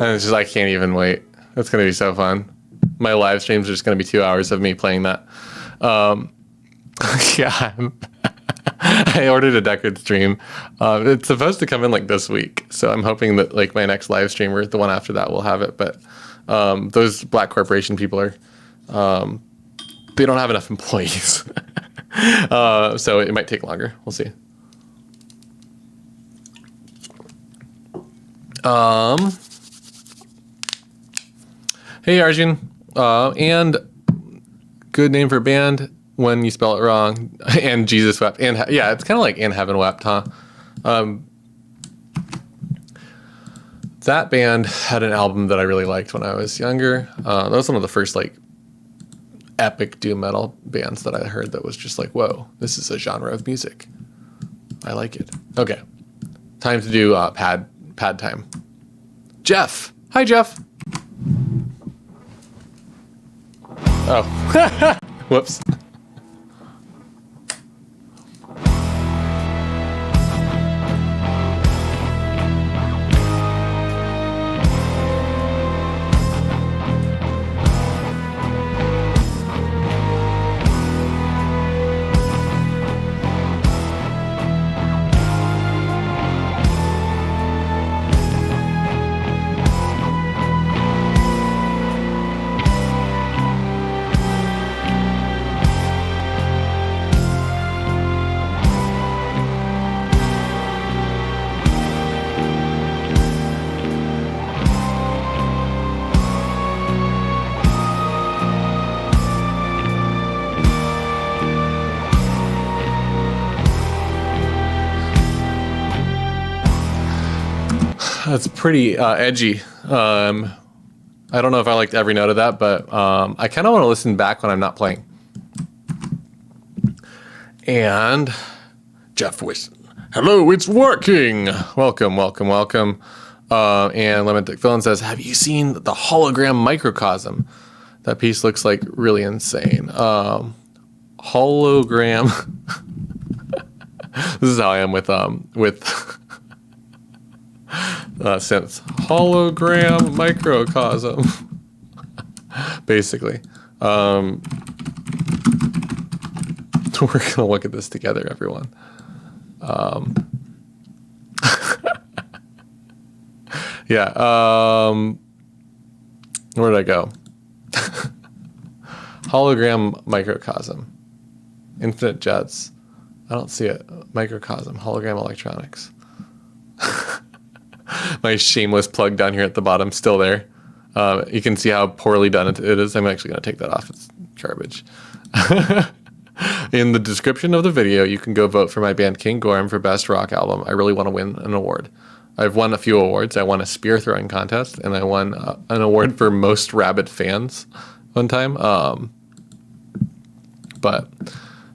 Speaker 1: And it's just, I can't even wait. It's going to be so fun. My live streams are just going to be 2 hours of me playing that. I ordered a Deckard's Dream. It's supposed to come in like this week. So I'm hoping that like my next live stream or the one after that will have it. But those Black Corporation people are, they don't have enough employees. So it might take longer. We'll see. Hey Arjun, and good name for band when you spell it wrong, and Jesus wept, and it's kind of like And Heaven Wept, huh? That band had an album that I really liked when I was younger. That was one of the first like epic doom metal bands that I heard that was just like, whoa, this is a genre of music. I like it. Okay, time to do pad time. Jeff, hi Jeff. Oh, whoops. That's pretty edgy. I don't know if I liked every note of that, but I kind of want to listen back when I'm not playing. And Jeff Wilson, hello, it's working. Welcome. And Lemon Dick Villain says, have you seen the hologram microcosm? That piece looks like really insane. Hologram. This is how I am with synths. Hologram microcosm. Basically. We're gonna look at this together, everyone. Where did I go? Hologram microcosm. Infinite Jets. I don't see it. Microcosm. Hologram electronics. My shameless plug down here at the bottom, still there. You can see how poorly done it is. I'm actually going to take that off. It's garbage. In the description of the video, you can go vote for my band King GORM for Best Rock Album. I really want to win an award. I've won a few awards. I won a spear throwing contest, and I won an award for Most Rabid Fans one time. But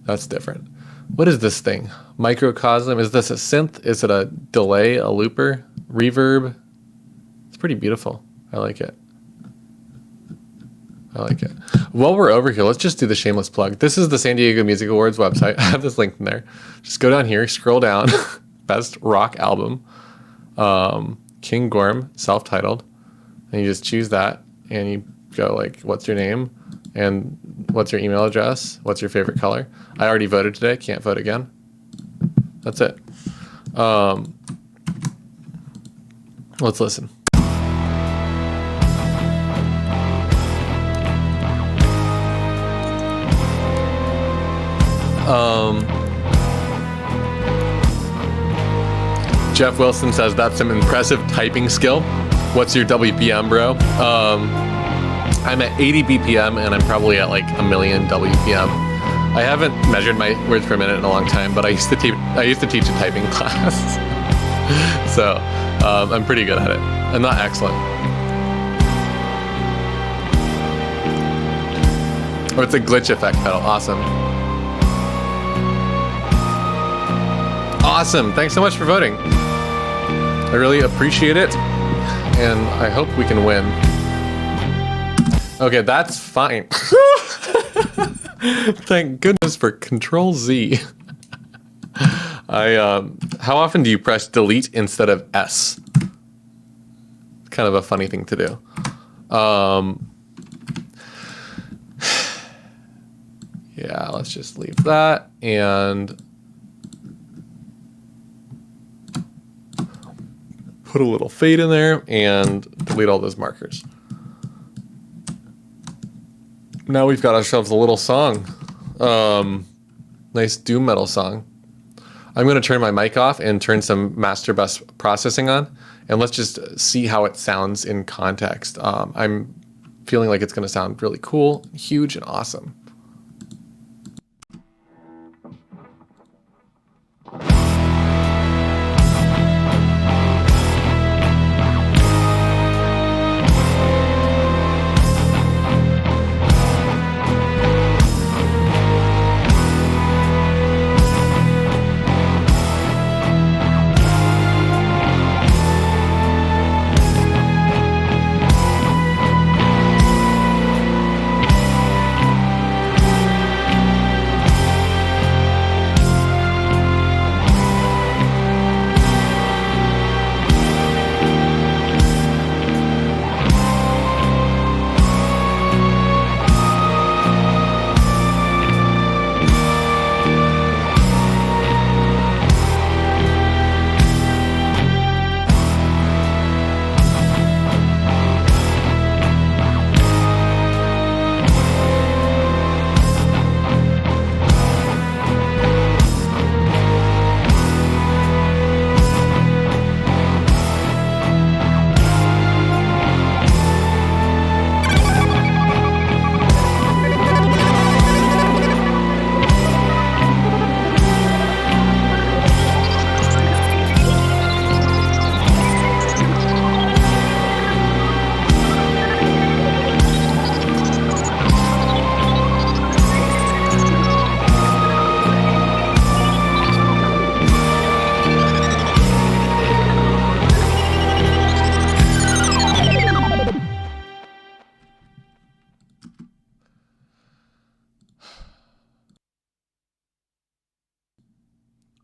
Speaker 1: that's different. What is this thing? Microcosm? Is this a synth? Is it a delay, a looper, reverb? It's pretty beautiful. I like it. While we're over here, let's just do the shameless plug. This is the San Diego Music Awards website. I have this link in there. Just go down here, scroll down. Best rock album. King GORM, self-titled. And you just choose that. And you go like, what's your name? And what's your email address? What's your favorite color? I already voted today. Can't vote again. That's it. Let's listen. Jeff Wilson says that's some impressive typing skill. What's your WPM, bro? I'm at 80 BPM and I'm probably at like a million WPM. I haven't measured my words per minute in a long time, but I used to teach a typing class. So I'm pretty good at it. I'm not excellent. Oh, it's a glitch effect pedal. Awesome. Awesome. Thanks so much for voting. I really appreciate it. And I hope we can win. Okay, that's fine. Thank goodness for Control Z. How often do you press delete instead of S? It's kind of a funny thing to do. Yeah, let's just leave that and put a little fade in there and delete all those markers. Now we've got ourselves a little song. Nice doom metal song. I'm going to turn my mic off and turn some master bus processing on, and let's just see how it sounds in context. I'm feeling like it's going to sound really cool, huge, and awesome.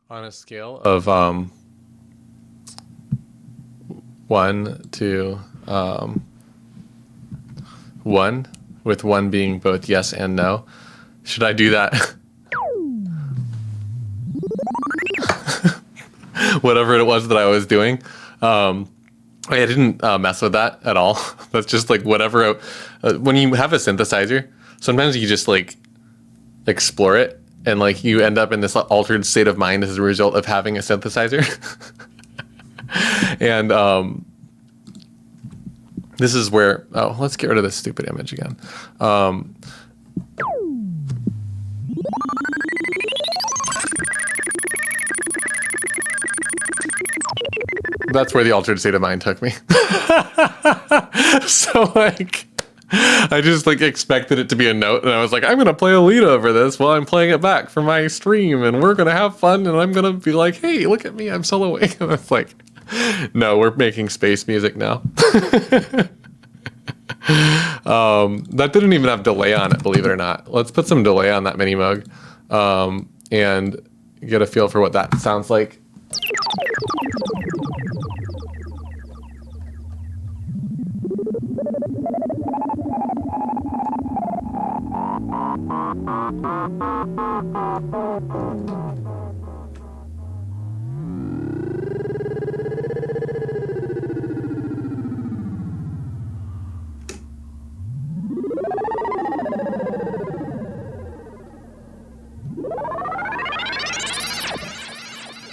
Speaker 1: On a scale of 1 to 1, with 1 being both yes and no, should I do that? Whatever it was that I was doing. I didn't mess with that at all. That's just like whatever. When you have a synthesizer, sometimes you just like explore it. And like you end up in this altered state of mind as a result of having a synthesizer. And this is where, oh, let's get rid of this stupid image again. That's where the altered state of mind took me. So like, I just like expected it to be a note, and I was like, I'm gonna play a lead over this while I'm playing it back for my stream, and we're gonna have fun, and I'm gonna be like, hey, look at me, I'm soloing. And it's like, no, we're making space music now. That didn't even have delay on it, believe it or not. Let's put some delay on that mini mug, and get a feel for what that sounds like.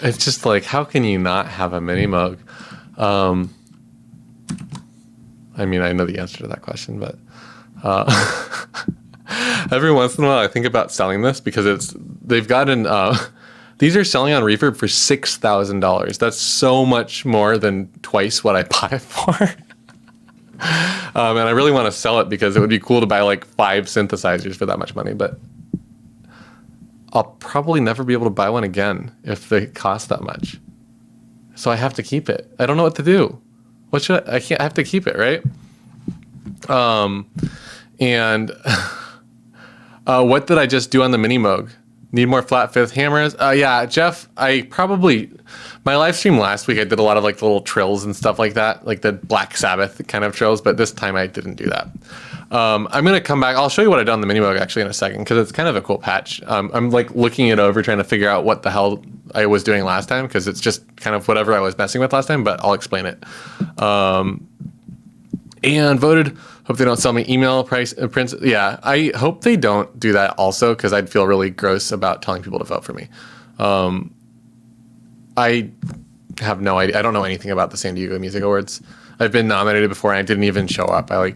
Speaker 1: It's just like, how can you not have a mini mug? I mean, I know the answer to that question, but every once in a while I think about selling this because they've gotten these are selling on Reverb for $6,000. That's so much more than twice what I bought it for. And I really want to sell it because it would be cool to buy like 5 synthesizers for that much money, but I'll probably never be able to buy one again if they cost that much. So I have to keep it. I don't know what to do. I have to keep it, right? And what did I just do on the Mini Moog? Need more flat fifth hammers? Yeah, Jeff, my live stream last week, I did a lot of like the little trills and stuff like that, like the Black Sabbath kind of trills, but this time I didn't do that. I'm going to come back. I'll show you what I did on the Mini Moog actually in a second, because it's kind of a cool patch. I'm like looking it over, trying to figure out what the hell I was doing last time, because it's just kind of whatever I was messing with last time, but I'll explain it. And voted, hope they don't sell me email prints. Yeah, I hope they don't do that also, because I'd feel really gross about telling people to vote for me. I have no idea. I don't know anything about the San Diego Music Awards. I've been nominated before and I didn't even show up. I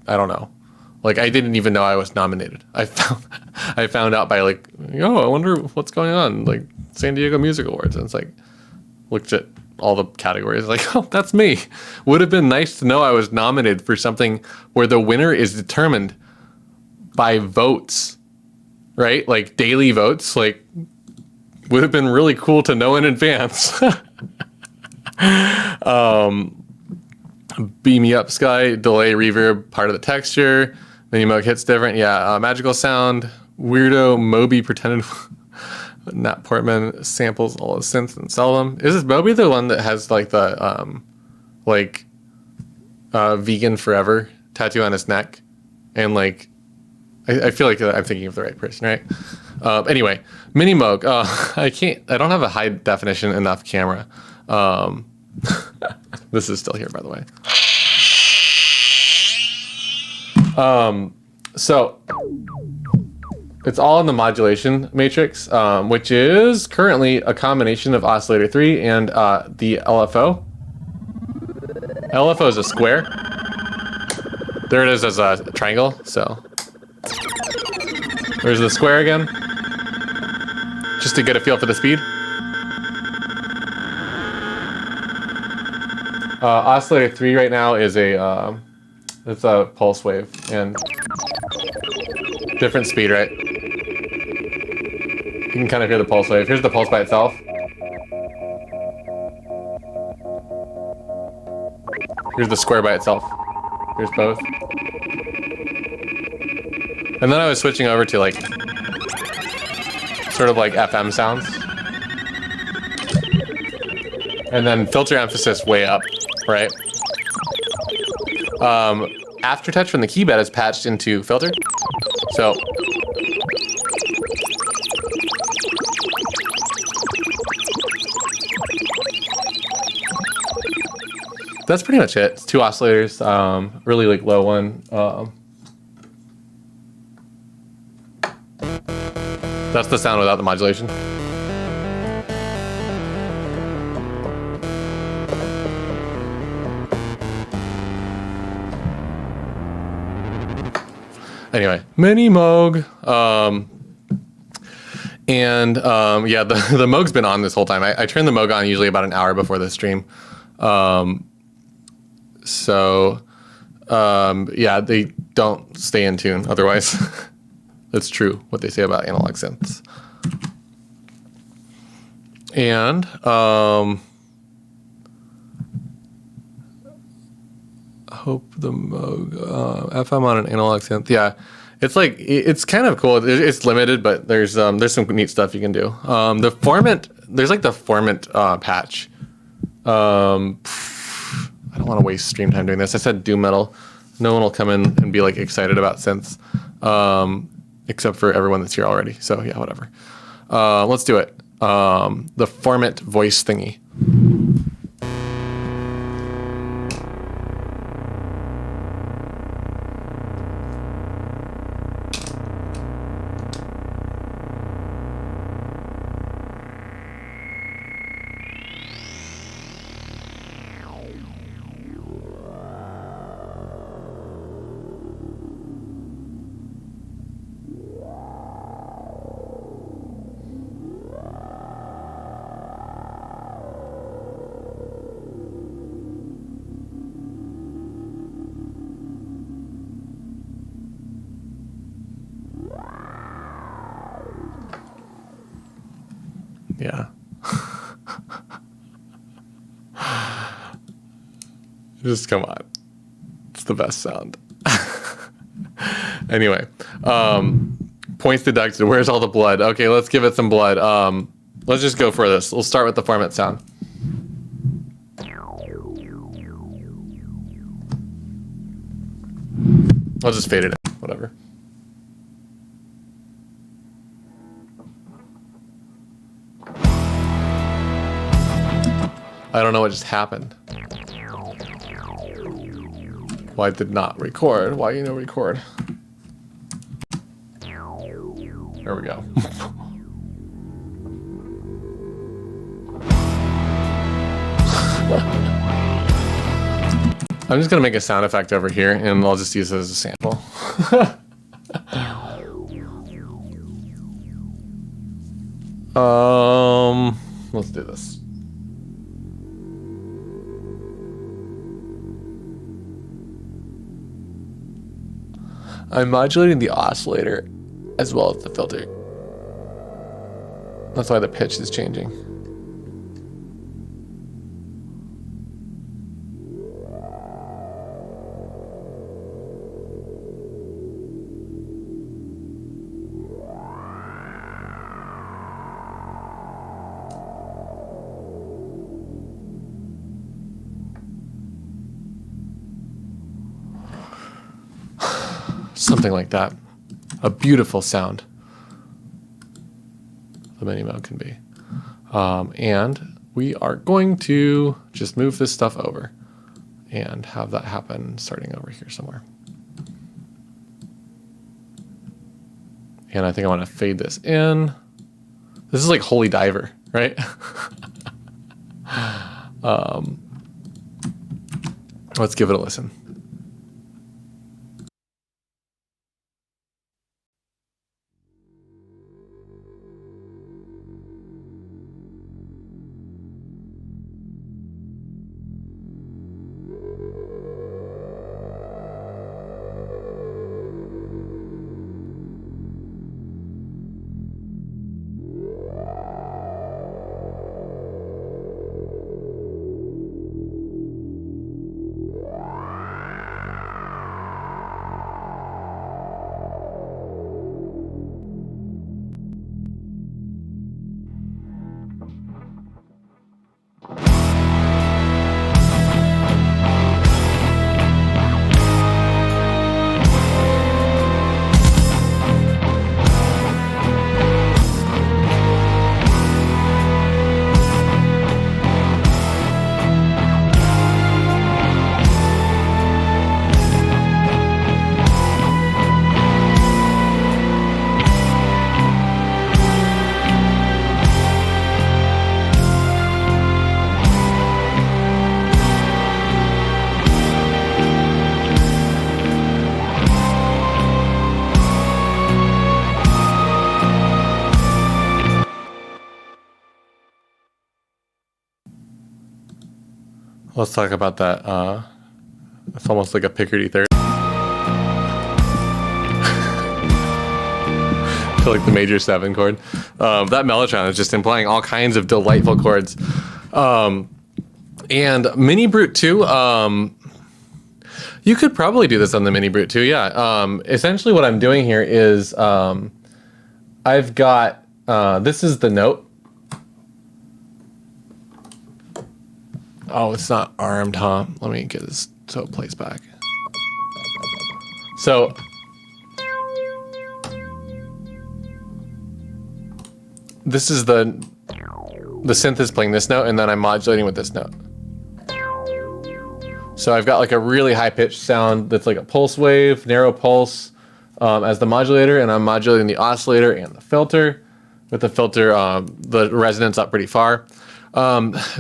Speaker 1: don't know. Like, I didn't even know I was nominated. I found out by like, I wonder what's going on, like San Diego Music Awards. And it's like, looked at all the categories, like, oh, that's me. Would have been nice to know I was nominated for something where the winner is determined by votes, right? Like daily votes. Like, would have been really cool to know in advance. Beam me up, Sky, delay, reverb, part of the texture. Mini Moog hits different. Yeah, magical sound, weirdo, Moby pretended. Nat Portman samples all his synths and sell them. Is this Moby the one that has like the vegan forever tattoo on his neck? And like, I feel like I'm thinking of the right person, right? Anyway, Mini Moog. I don't have a high definition enough camera. This is still here, by the way. So it's all in the modulation matrix, which is currently a combination of oscillator 3 and the LFO. LFO is a square. There it is as a triangle, so. There's the square again. Just to get a feel for the speed. Oscillator 3 right now is it's a pulse wave and different speed, right? You can kind of hear the pulse wave. Here's the pulse by itself. Here's the square by itself. Here's both. And then I was switching over to like, sort of like FM sounds. And then filter emphasis way up, right? Aftertouch from the key bed is patched into filter. So that's pretty much it. It's 2 oscillators, really like low one. That's the sound without the modulation. Anyway, Mini Moog. Yeah, the Moog's been on this whole time. I turn the Moog on usually about an hour before the stream. Yeah, they don't stay in tune otherwise. That's true, what they say about analog synths. And hope the Moog FM on an analog synth. Yeah, it's like it's kind of cool. It's limited, but there's some neat stuff you can do. The Formant, there's like the Formant patch. I don't want to waste stream time doing this. I said doom metal. No one will come in and be like excited about synths, except for everyone that's here already. So yeah, whatever. Let's do it. The Formant voice thingy. Yeah. Just come on. It's the best sound. Anyway, points deducted. Where's all the blood? Okay, let's give it some blood. Let's just go for this. We'll start with the format sound. I'll just fade it in, whatever. I don't know what just happened. Why did not record? Why you no record? There we go. I'm just gonna make a sound effect over here and I'll just use it as a sample. Let's do this. I'm modulating the oscillator as well as the filter. That's why the pitch is changing. Something like that. A beautiful sound. The mini mode can be. And we are going to just move this stuff over and have that happen starting over here somewhere. And I think I want to fade this in. This is like Holy Diver, right? Let's give it a listen. Let's talk about that. It's almost like a Picardy third. I feel like the major 7 chord. That mellotron is just implying all kinds of delightful chords. And Mini Brute 2, you could probably do this on the Mini Brute 2, yeah. Essentially what I'm doing here is I've got, this is the note. Oh, it's not armed, huh? Let me get this so it plays back. So this is the synth is playing this note, and then I'm modulating with this note. So I've got like a really high pitched sound that's like a pulse wave, narrow pulse as the modulator, and I'm modulating the oscillator and the filter. With the filter, the resonance up pretty far.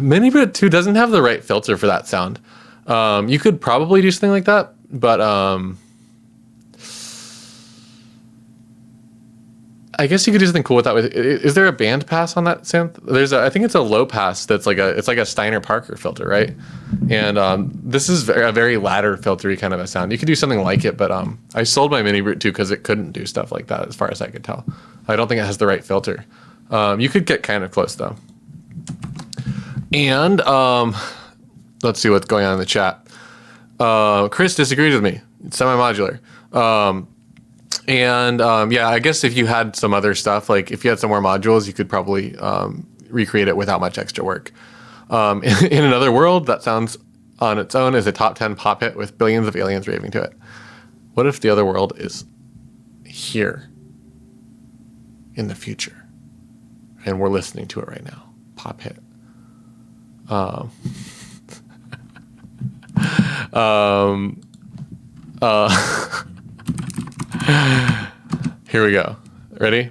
Speaker 1: Mini Brute 2 doesn't have the right filter for that sound. You could probably do something like that, but I guess you could do something cool with that. Is there a band pass on that synth? I think it's a low pass that's like it's like a Steiner Parker filter, right? And this is a very ladder filtery kind of a sound. You could do something like it, but I sold my Mini Brute 2 because it couldn't do stuff like that as far as I could tell. I don't think it has the right filter. You could get kind of close though. And let's see what's going on in the chat. Chris disagrees with me. It's semi-modular. Yeah, I guess if you had some other stuff, like if you had some more modules, you could probably recreate it without much extra work. In another world, that sounds on its own as a top 10 pop hit with billions of aliens raving to it. What if the other world is here in the future and we're listening to it right now? Pop hit. Here we go. Ready?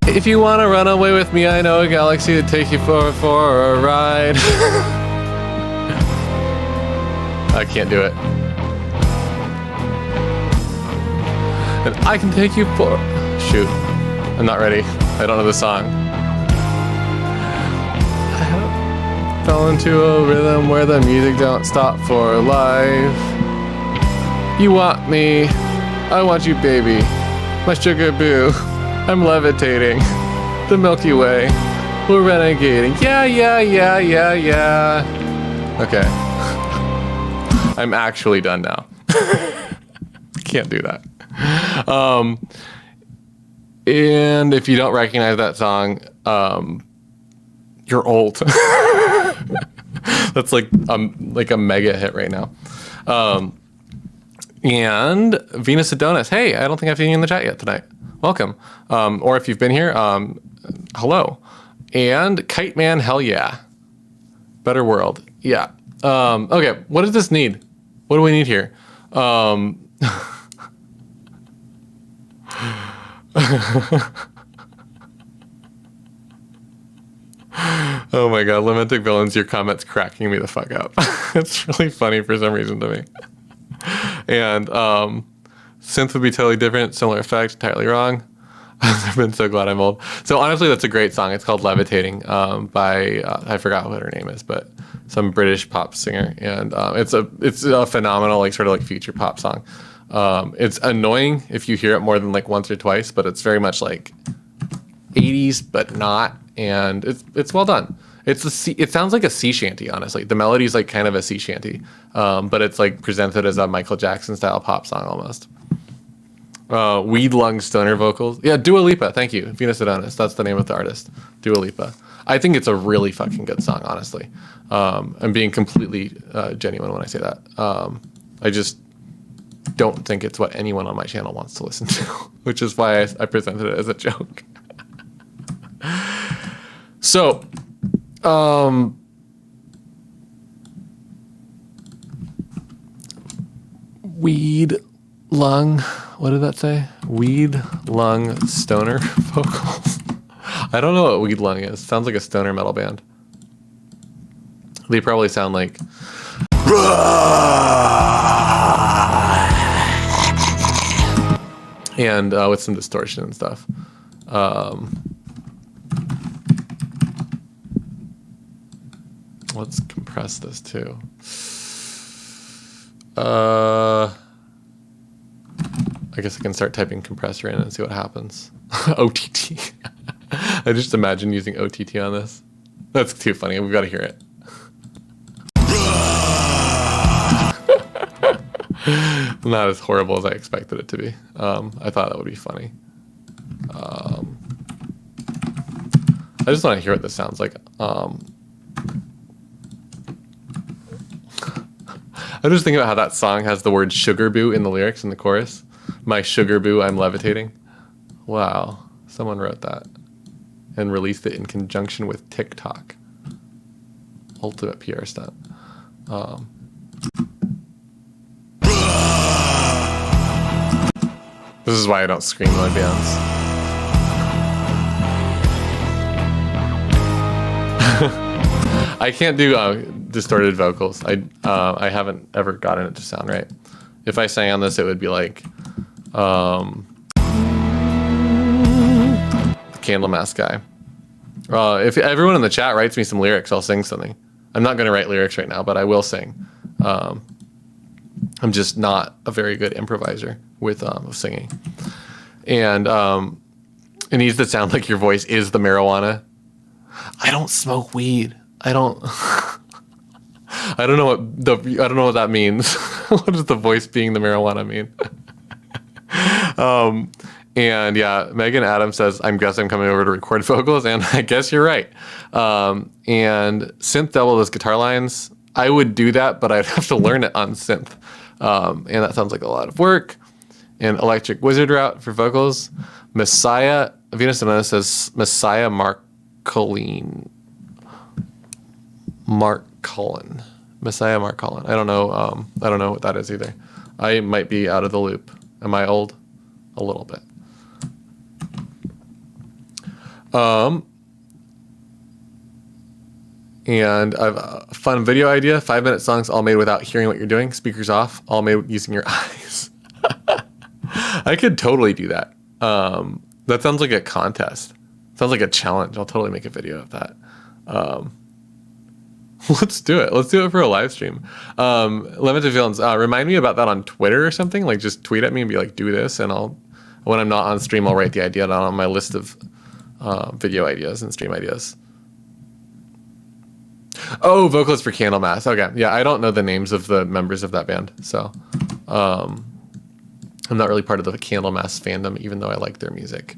Speaker 1: If you want to run away with me, I know a galaxy to take you for a ride. I can't do it. And I can take you for... Shoot. I'm not ready. I don't know the song. I fell into a rhythm where the music don't stop for life. You want me. I want you, baby. My sugar boo. I'm levitating. The Milky Way. We're renegading. Yeah. Okay. I'm actually done now. Can't do that. And if you don't recognize that song, you're old. That's like a mega hit right now. And Venus Adonis. Hey, I don't think I've seen you in the chat yet tonight. Welcome. Or if you've been here, hello. And Kite Man, hell yeah. Better world. Yeah. Okay, what does this need? What do we need here? Oh my god, Lamentic Villains, your comment's cracking me the fuck up. It's really funny for some reason to me. And synth would be totally different, similar effect, entirely wrong. I've been so glad I'm old. So honestly, that's a great song. It's called Levitating by, I forgot what her name is, but some British pop singer. And it's a phenomenal, like sort of like future pop song. It's annoying if you hear it more than like once or twice, but it's very much like 80s, but not. And it's well done. It sounds like a sea shanty, honestly. The melody's like kind of a sea shanty, but it's like presented as a Michael Jackson style pop song almost. Weed lung stoner vocals. Yeah, Dua Lipa. Thank you, Venus Adonis. That's the name of the artist, Dua Lipa. I think it's a really fucking good song, honestly. I'm being completely genuine when I say that. I just don't think it's what anyone on my channel wants to listen to, which is why I presented it as a joke. So, weed lung, what did that say? Weed lung stoner vocals. I don't know what weed lung is. Sounds like a stoner metal band. They probably sound like and with some distortion and stuff. Let's compress this too. I guess I can start typing compressor in and see what happens. OTT. I just imagine using OTT on this. That's too funny. We've got to hear it. Not as horrible as I expected it to be. I thought that would be funny. I just want to hear what this sounds like. I just think about how that song has the word sugar boo in the lyrics in the chorus. My sugar boo, I'm levitating. Wow, someone wrote that and released it in conjunction with TikTok. Ultimate PR stunt. This is why I don't scream in my bands. I can't do distorted vocals. I haven't ever gotten it to sound right. If I sang on this, it would be like the Candlemass guy. If everyone in the chat writes me some lyrics, I'll sing something. I'm not going to write lyrics right now, but I will sing. I'm just not a very good improviser with singing. And it needs to sound like your voice is the marijuana. I don't smoke weed. I don't know what that means. What does the voice being the marijuana mean? And yeah, Megan Adams says, I guess I'm coming over to record vocals, and I guess you're right. And synth double those guitar lines. I would do that, but I'd have to learn it on synth. And that sounds like a lot of work. And Electric Wizard route for vocals. Messiah, Venus Donata says, Messiah Marcolin. Messiah Mark Cullen. I don't know what that is either. I might be out of the loop. Am I old? A little bit. And I have a fun video idea. 5-minute songs all made without hearing what you're doing. Speakers off, all made using your eyes. I could totally do that. That sounds like a contest. Sounds like a challenge. I'll totally make a video of that. Let's do it. Let's do it for a live stream. Limited Villains, remind me about that on Twitter or something. Like, just tweet at me and be like, do this, and when I'm not on stream, I'll write the idea down on my list of video ideas and stream ideas. Oh, vocalist for Candlemass. Okay, yeah, I don't know the names of the members of that band, so I'm not really part of the Candlemass fandom, even though I like their music.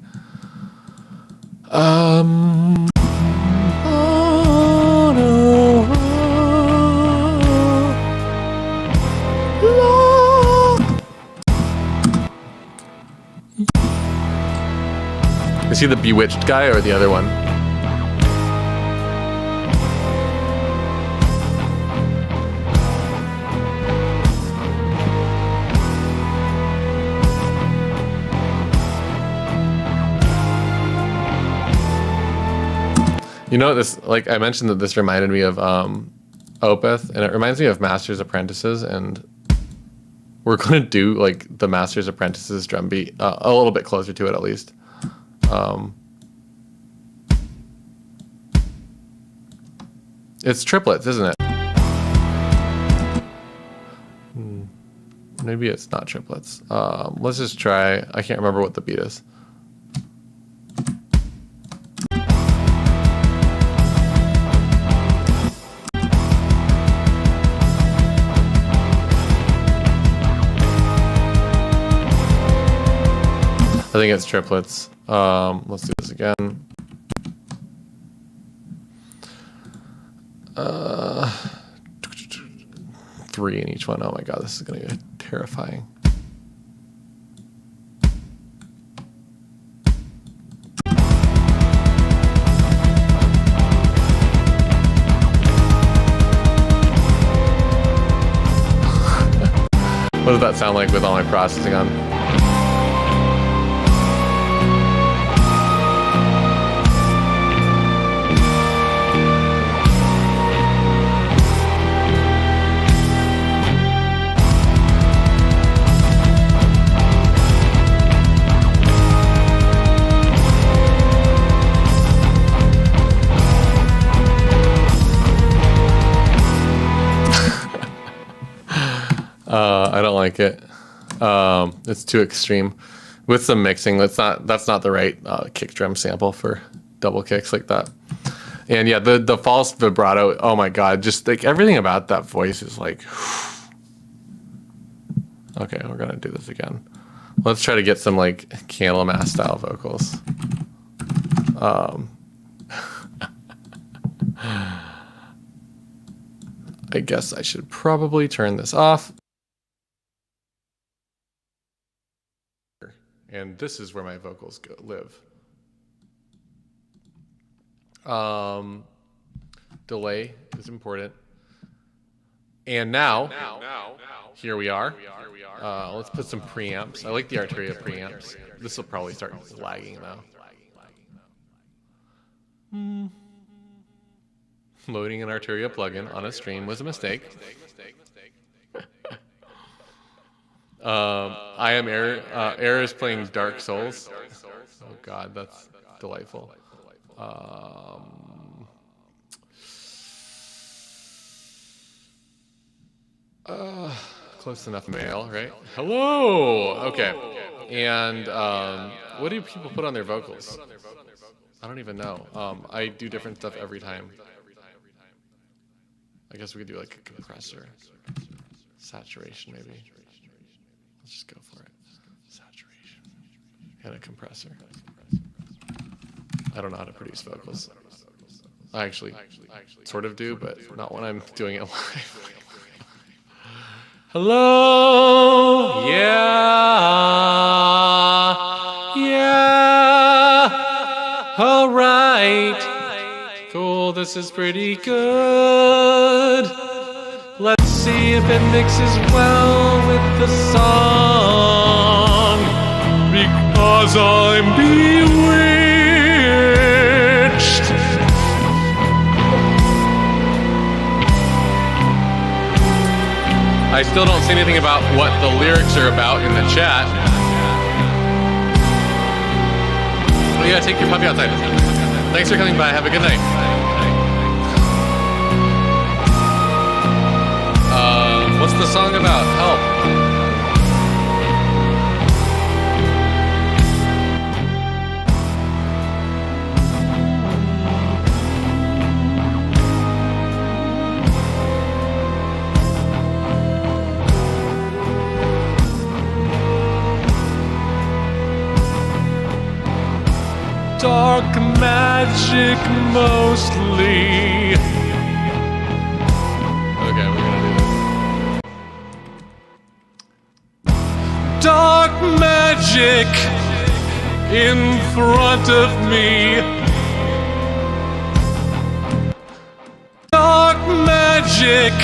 Speaker 1: Is he the Bewitched guy or the other one? You know, this, like I mentioned that this reminded me of Opeth, and it reminds me of Master's Apprentices, and we're going to do like the Master's Apprentices drum beat, a little bit closer to it at least. It's triplets, isn't it? Maybe it's not triplets. Let's just try. I can't remember what the beat is. I think it's triplets. Let's do this again. Three in each one. Oh my god, this is gonna be terrifying. What does that sound like with all my processing on? I don't like it. It's too extreme. With some mixing, that's not the right kick drum sample for double kicks like that. And yeah, the false vibrato. Oh my god, just like everything about that voice is like. Okay, we're gonna do this again. Let's try to get some like Candlemass style vocals. I guess I should probably turn this off. And this is where my vocals live. Delay is important. And now here we are. Let's put some preamps. I like the Arturia preamps. This will probably start lagging though. Loading an Arturia plugin on a stream was a mistake. I am Air. Air is playing Dark Souls. Oh god, that's delightful. Close enough male, right? Hello! Okay. And what do people put on their vocals? I don't even know. I do different stuff every time. I guess we could do like a compressor. Saturation, maybe. Let's just go for it. Saturation. And a compressor. I don't know how to produce vocals. I actually sort of do, but not when I'm doing it live. Hello? Yeah. All right. Cool, this is pretty good. Let's see if it mixes well with the song. Because I'm bewitched. I still don't see anything about what the lyrics are about in the chat. Oh yeah, take your puppy outside. Thanks for coming by. Have a good night. What's the song about? Help. Dark magic mostly. Okay, we're gonna do this. Dark magic in front of me. Dark magic.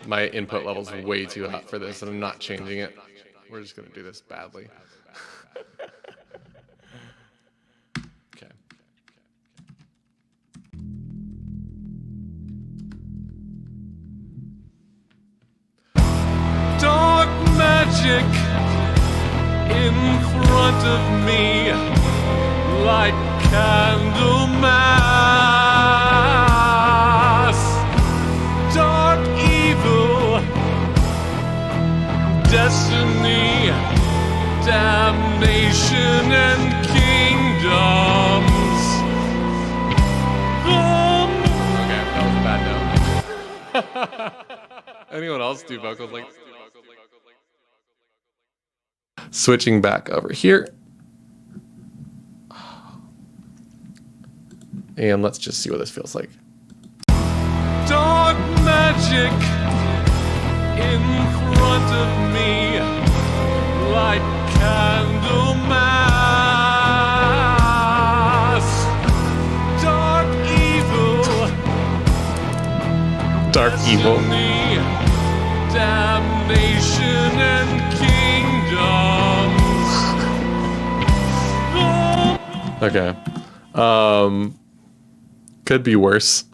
Speaker 1: My input level's way too hot for this, and I'm not changing it. We're just gonna do this badly. Dark magic in front of me, like candle mass. Dark evil, destiny, damnation, and kingdoms. Okay, that was a bad note. Anyone else do vocals like? Switching back over here. And let's just see what this feels like. Dark magic in front of me, like candle mass. Dark evil. Dark evil. Damnation and kingdoms. Okay. Could be worse.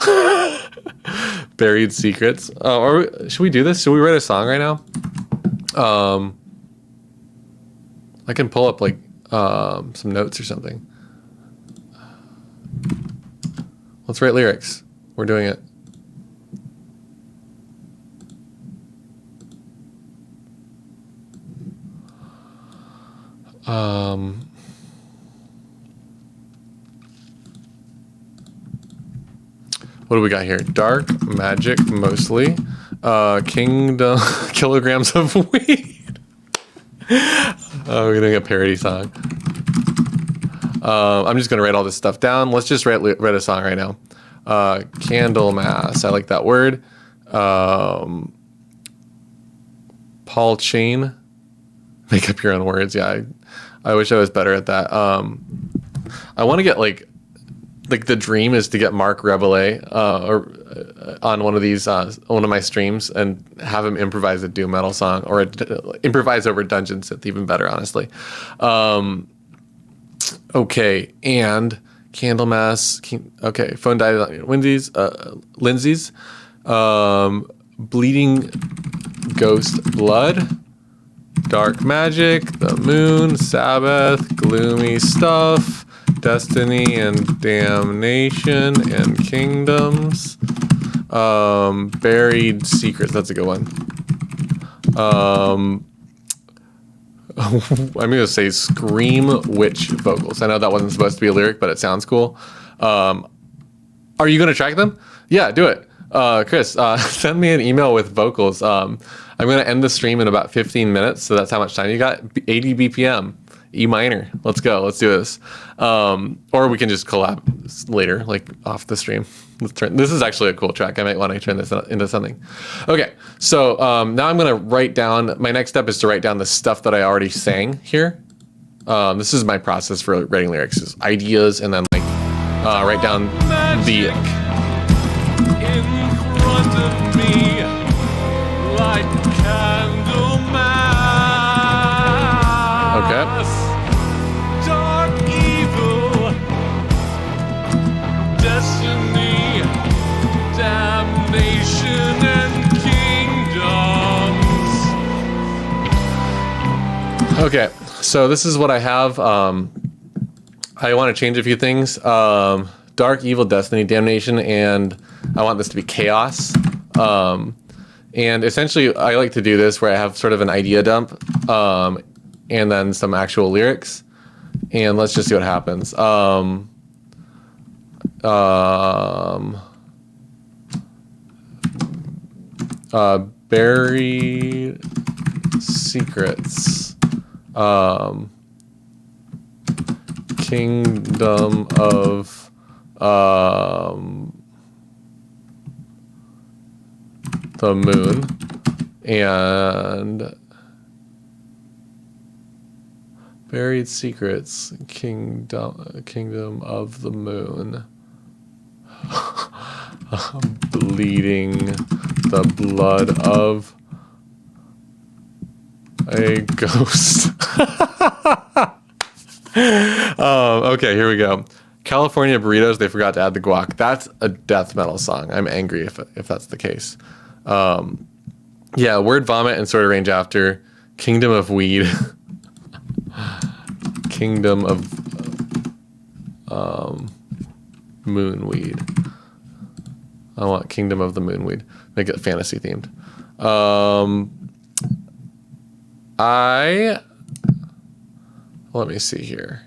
Speaker 1: Buried secrets. Should we do this? Should we write a song right now? I can pull up like some notes or something. Let's write lyrics. We're doing it. What do we got here? Dark magic mostly. Kingdom kilograms of weed. Oh, we're doing a parody song. I'm just gonna write all this stuff down. Let's just write a song right now. Candle mass. I like that word. Paul Chain. Make up your own words. Yeah, I wish I was better at that. I want to get like the dream is to get Mark Rebele on one of these one of my streams and have him improvise a doom metal song or improvise over Dungeon Synth, even better, honestly. Okay, and Candlemass. Okay, phone died. Lindsay's. Bleeding Ghost Blood. Dark magic, the moon, Sabbath, gloomy stuff, destiny and damnation and kingdoms. Buried secrets, that's a good one. I'm gonna say scream witch vocals. I know that wasn't supposed to be a lyric, but it sounds cool. Are you gonna track them? Yeah, do it. Chris, send me an email with vocals. I'm gonna end the stream in about 15 minutes, so that's how much time you got. 80 BPM, E minor. Let's go. Let's do this. Or we can just collab later, like off the stream. This is actually a cool track. I might want to turn this into something. Okay, so now I'm gonna write down. My next step is to write down the stuff that I already sang here. This is my process for writing lyrics: is ideas, and then like write down the.
Speaker 2: In front of me, like candle mass.
Speaker 1: Okay.
Speaker 2: Dark evil, destiny, damnation, and kingdoms.
Speaker 1: Okay, so this is what I have. I want to change a few things. Dark, evil, destiny, damnation, and I want this to be chaos. And essentially, I like to do this where I have sort of an idea dump, and then some actual lyrics. And let's just see what happens. Buried secrets. Kingdom of the moon and buried secrets, kingdom of the moon, bleeding the blood of a ghost. Okay, here we go. California burritos, they forgot to add the guac. That's a death metal song. I'm angry if that's the case. Yeah, word vomit and sort of range after. Kingdom of weed. Kingdom of moonweed. I want Kingdom of the Moonweed. Make it fantasy themed. Let me see here.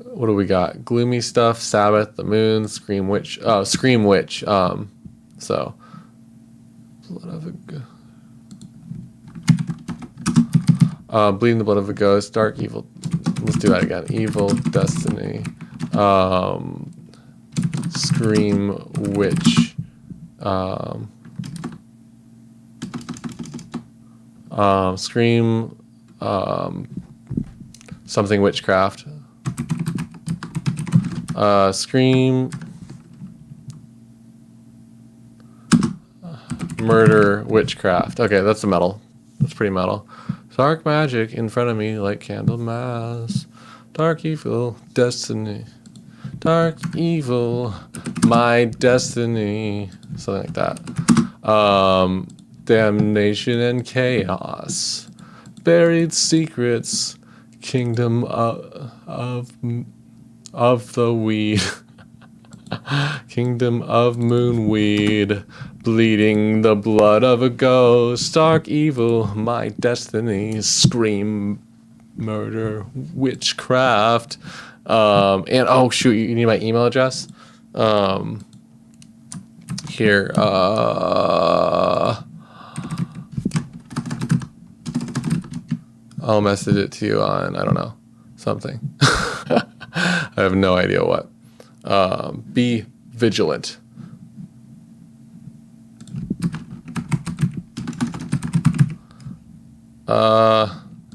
Speaker 1: What do we got? Gloomy stuff, Sabbath, the moon, Scream Witch. Oh, Scream Witch. So blood of a bleeding the blood of a ghost, dark evil. Let's do that again. Evil, destiny, Scream Witch, Scream, something witchcraft, Scream, murder, witchcraft. Okay, that's the metal. That's pretty metal. Dark magic in front of me like candle mass. Dark evil, destiny. Dark evil, my destiny. Something like that. Damnation and chaos. Buried secrets. Kingdom of the weed. Kingdom of moonweed. Bleeding the blood of a ghost. Dark evil, my destiny. Scream, murder, witchcraft. And oh shoot, you need my email address? Here, I'll message it to you on, I don't know, something. I have no idea what. Be vigilant.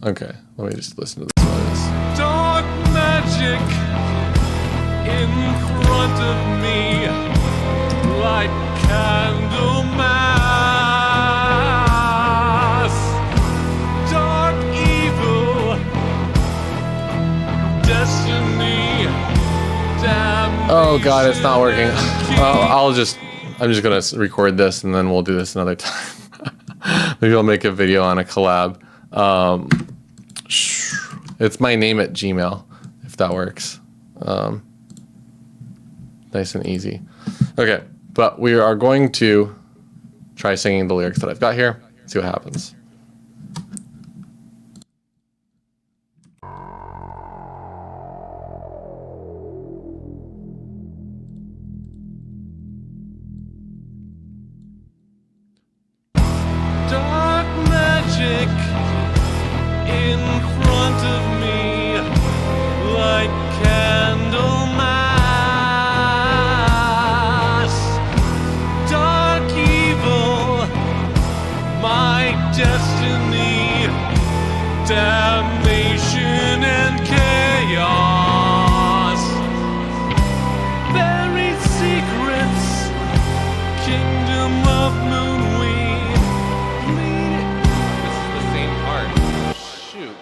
Speaker 1: Okay, let me just listen to this one.
Speaker 2: Dark magic in front of me, like candle mass. Dark evil, destiny, damnation.
Speaker 1: Oh god, it's not working. I'm just gonna record this and then we'll do this another time. Maybe I'll make a video on a collab. It's my name at Gmail, if that works. Nice and easy. Okay, but we are going to try singing the lyrics that I've got here. See what happens.
Speaker 2: Dark magic in front of me, like candle mass. Dark evil, my destiny, damnation and chaos. Buried secrets, kingdom of moonweed.
Speaker 1: This is the same part. Shoot.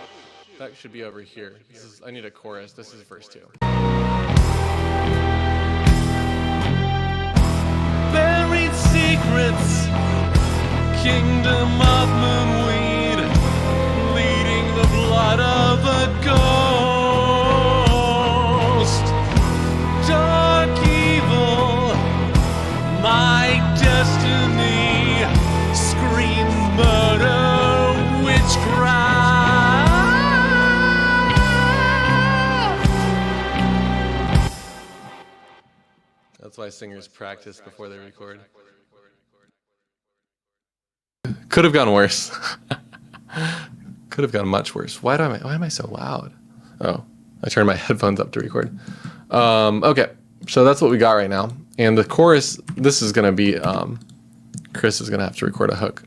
Speaker 1: That should be over here. I need a chorus. This is verse 2.
Speaker 2: Buried secrets, kingdom of moonweed, leading the blood of a ghost. Dark evil, my destiny, scream murder, witchcraft.
Speaker 1: That's why singers practice before they record. Could have gone worse. Could have gone much worse. Why am I so loud? Oh, I turned my headphones up to record. Okay, so that's what we got right now. And the chorus, this is gonna be, Chris is gonna have to record a hook.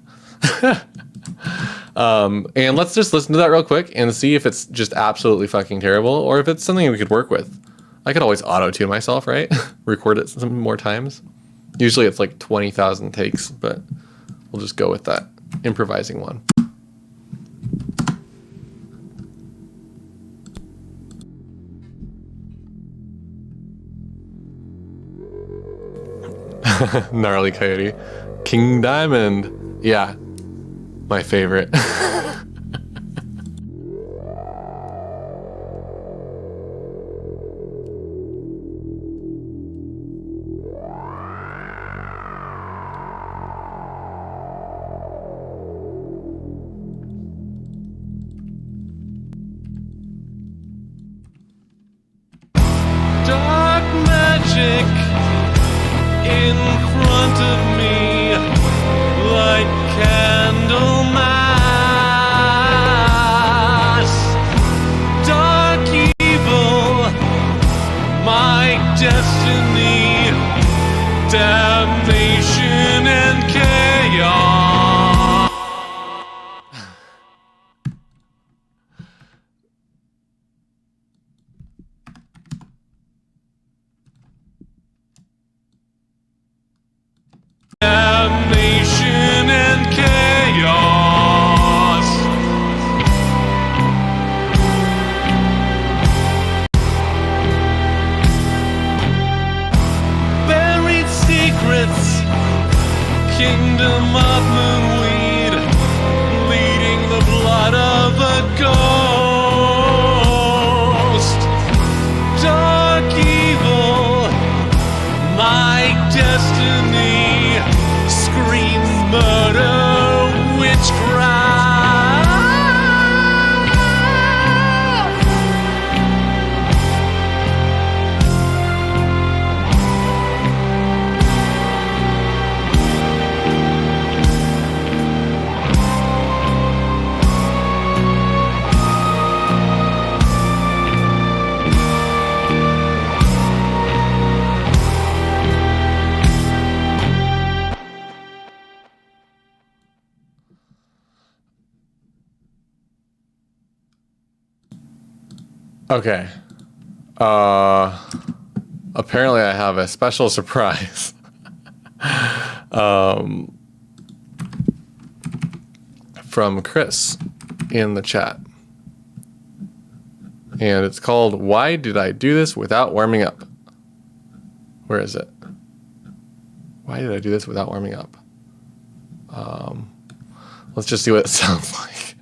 Speaker 1: And let's just listen to that real quick and see if it's just absolutely fucking terrible or if it's something we could work with. I could always auto-tune myself, right? Record it some more times. Usually it's like 20,000 takes, but we'll just go with that improvising one. Gnarly Coyote. King Diamond. Yeah, my favorite.
Speaker 2: Dark magic in front of me, like candle mass. Dark evil, my destiny, damnation and chaos. Damnation and chaos. Buried secrets, kingdom of moonweed, leading the blood of a ghost. Dark evil, my destiny, scream murder, witchcraft.
Speaker 1: Okay. Apparently I have a special surprise. From Chris in the chat. And it's called Why Did I Do This Without Warming Up? Where is it? Why did I do this without warming up? Let's just see what it sounds like.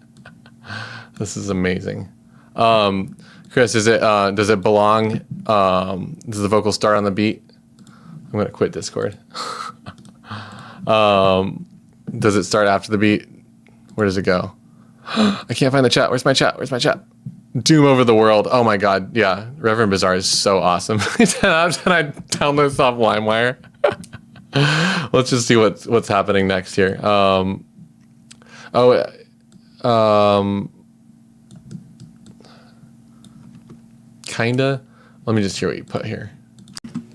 Speaker 1: This is amazing. Chris, is it does it belong? Does the vocal start on the beat? I'm gonna quit Discord. Does it start after the beat? Where does it go? I can't find the chat. Where's my chat? Where's my chat? Doom over the world. Oh my god. Yeah. Reverend Bazaar is so awesome. 10 out of 10. I download this off LimeWire. Let's just see what's happening next here. Kinda. Let me just hear what you put here.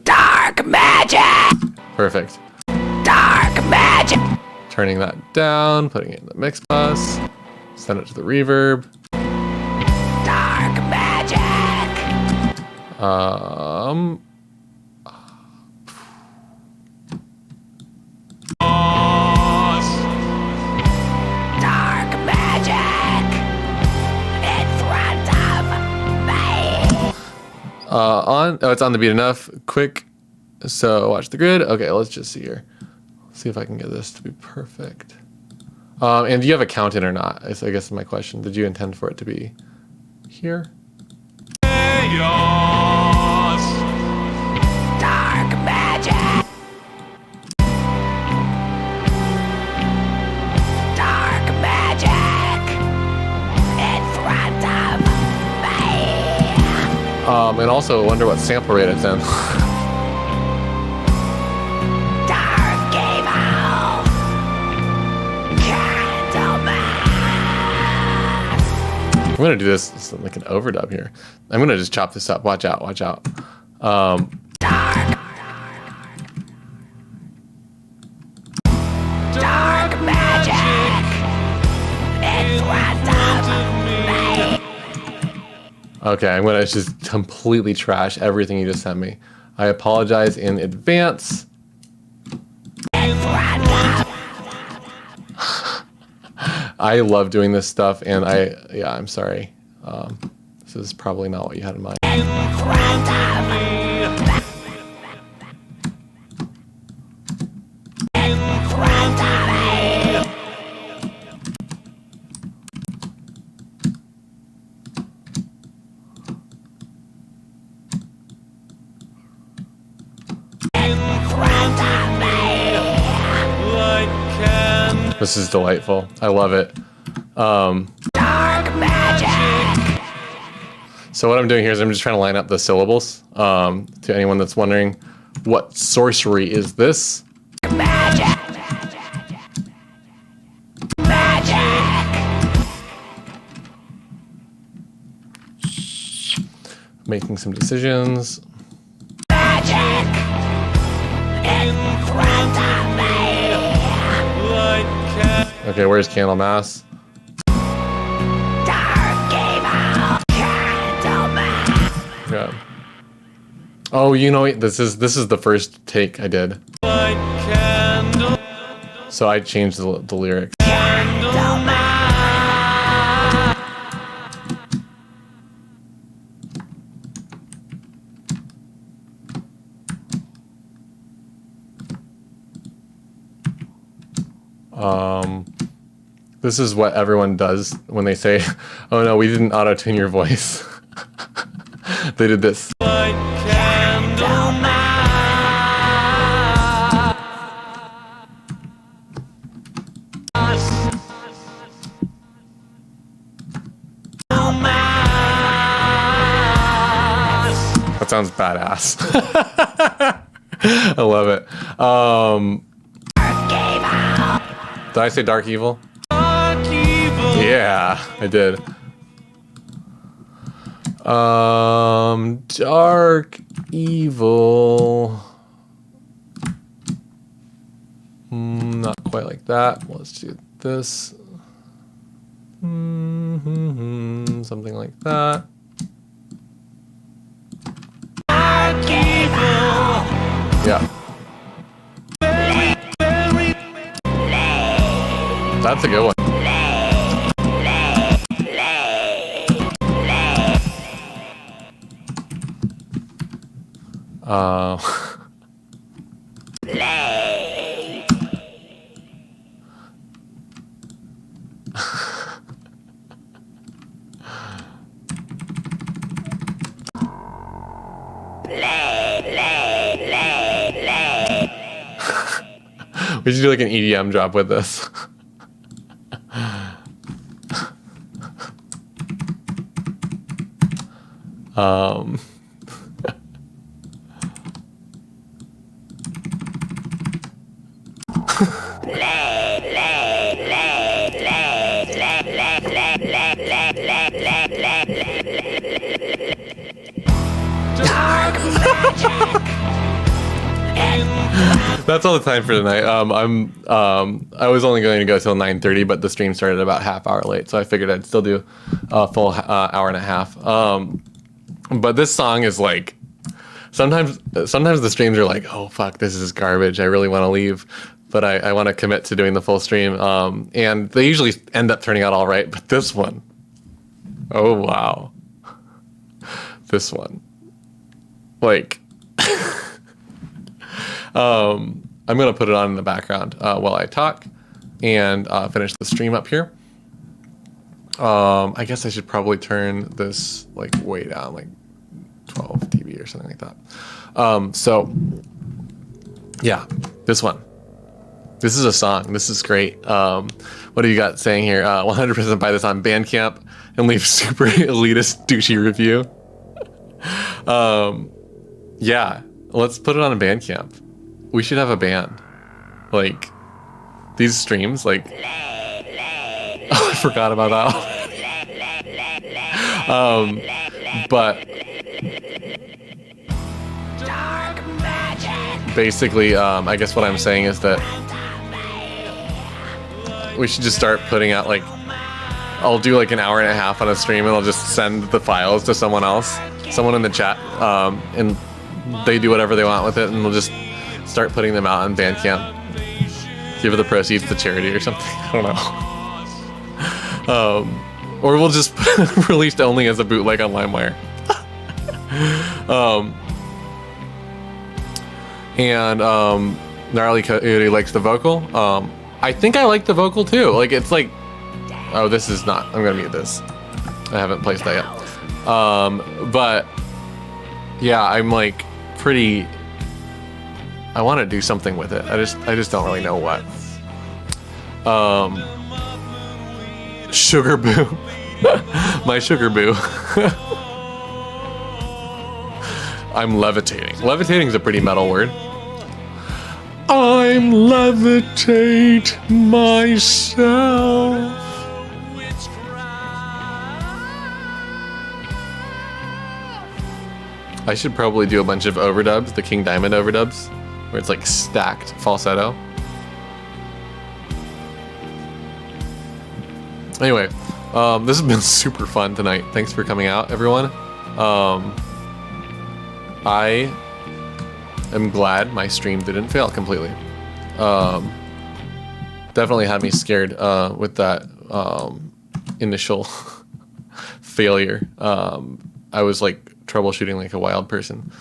Speaker 3: Dark magic!
Speaker 1: Perfect.
Speaker 3: Dark magic!
Speaker 1: Turning that down, putting it in the mix bus, send it to the reverb.
Speaker 3: Dark magic! Dark magic! In front of me!
Speaker 1: It's on the beat enough. Quick. So watch the grid. Okay, let's just see here. See if I can get this to be perfect. And do you have a count in or not? I guess is my question. Did you intend for it to be here?
Speaker 2: Chaos.
Speaker 3: Dark magic! Dark magic! In front of me!
Speaker 1: And also, I wonder what sample rate it's in.
Speaker 3: Dark evil! Candlemas!
Speaker 1: I'm gonna do this like an overdub here. I'm gonna just chop this up. Watch out, watch out.
Speaker 3: Dark! Dark magic! In front of me!
Speaker 1: Okay, I'm gonna just completely trash everything you just sent me. I apologize in advance.
Speaker 3: In front of
Speaker 1: I love doing this stuff, and I'm sorry. This is probably not what you had in mind.
Speaker 3: in front of me! In front of me! In front of me!
Speaker 2: Like can
Speaker 1: This is delightful. I love it.
Speaker 3: Dark magic!
Speaker 1: So what I'm doing here is I'm just trying to line up the syllables. To anyone that's wondering, what sorcery is this?
Speaker 3: Magic! Magic!
Speaker 1: Making some decisions.
Speaker 3: Magic! In front of me!
Speaker 2: like can
Speaker 1: Okay, where's Candlemas?
Speaker 3: Dark evil! Candlemas!
Speaker 1: Yeah. Oh, you know, this is the first take I did.
Speaker 2: like candle.
Speaker 1: So I changed the lyrics.
Speaker 3: Candlemas!
Speaker 1: This is what everyone does when they say, "Oh no, we didn't auto-tune your voice." They did this.
Speaker 2: Like candle.
Speaker 1: That sounds badass. I love it. Did I say Dark Evil?
Speaker 2: Dark evil.
Speaker 1: Yeah, I did. Dark Evil. Not quite like that. Let's do this. Something like that.
Speaker 3: Dark evil!
Speaker 1: Yeah. That's a good one. We should do like an EDM drop with this. That's all the time for tonight. I was only going to go till 9:30, but the stream started about half hour late, so I figured I'd still do a full hour and a half. But this song is like, sometimes the streams are like, oh fuck, this is garbage. I really want to leave, but I want to commit to doing the full stream. And they usually end up turning out all right, but this one, oh wow, this one, like. I'm going to put it on in the background while I talk and finish the stream up here. I guess I should probably turn this like way down, like 12 dB or something like that. So yeah, this one. This is a song. This is great. What do you got saying here? 100% buy this on Bandcamp and leave super elitist douchey review. Yeah, let's put it on a Bandcamp. We should have a band. Like, these streams, like... Oh, I forgot about that. But... Basically, I guess what I'm saying is that... We should just start putting out, like... I'll do like an hour and a half on a stream and I'll just send the files to someone else. Someone in the chat. And they do whatever they want with it and we'll just... start putting them out on Bandcamp. Give the proceeds to charity or something. I don't know. Or we'll just release it only as a bootleg on LimeWire. Gnarly Coyote likes the vocal. I think I like the vocal too. Like it's like, oh, this is not. I'm gonna mute this. I haven't placed that yet. But yeah, I'm like pretty. I want to do something with it. I just don't really know what. Sugar Boo. My Sugar Boo. I'm levitating. Levitating is a pretty metal word. I'm levitate myself. I should probably do a bunch of overdubs, the King Diamond overdubs. Where it's like stacked falsetto. Anyway, this has been super fun tonight. Thanks for coming out, everyone. I am glad my stream didn't fail completely. Definitely had me scared with that initial failure. I was like troubleshooting like a wild person.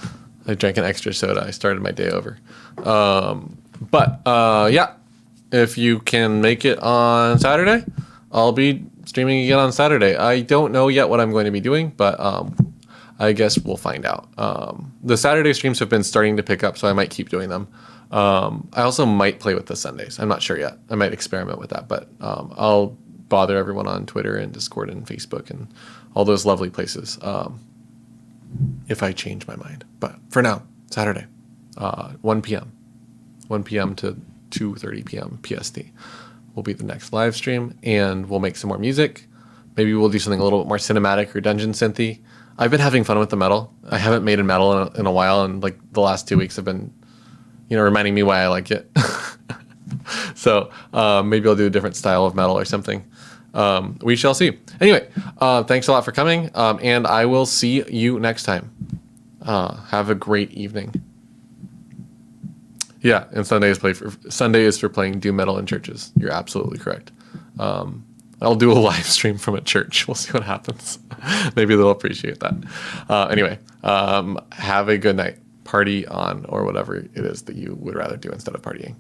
Speaker 1: I drank an extra soda. I started my day over. Yeah, if you can make it on Saturday, I'll be streaming again on Saturday. I don't know yet what I'm going to be doing, but I guess we'll find out. The Saturday streams have been starting to pick up, so I might keep doing them. I also might play with the Sundays. I'm not sure yet. I might experiment with that, but I'll bother everyone on Twitter and Discord and Facebook and all those lovely places. If I change my mind. But for now, Saturday, 1 p.m. 1 p.m. to 2:30 p.m. PST will be the next live stream, and we'll make some more music. Maybe we'll do something a little bit more cinematic or dungeon synthy. I've been having fun with the metal. I haven't made a metal in a while, and like the last 2 weeks have been, reminding me why I like it. So maybe I'll do a different style of metal or something. We shall see. Anyway, thanks a lot for coming, and I will see you next time. Have a great evening. Yeah, and Sunday is for playing doom metal in churches. You're absolutely correct. I'll do a live stream from a church. We'll see what happens. Maybe they'll appreciate that. Anyway, have a good night. Party on, or whatever it is that you would rather do instead of partying.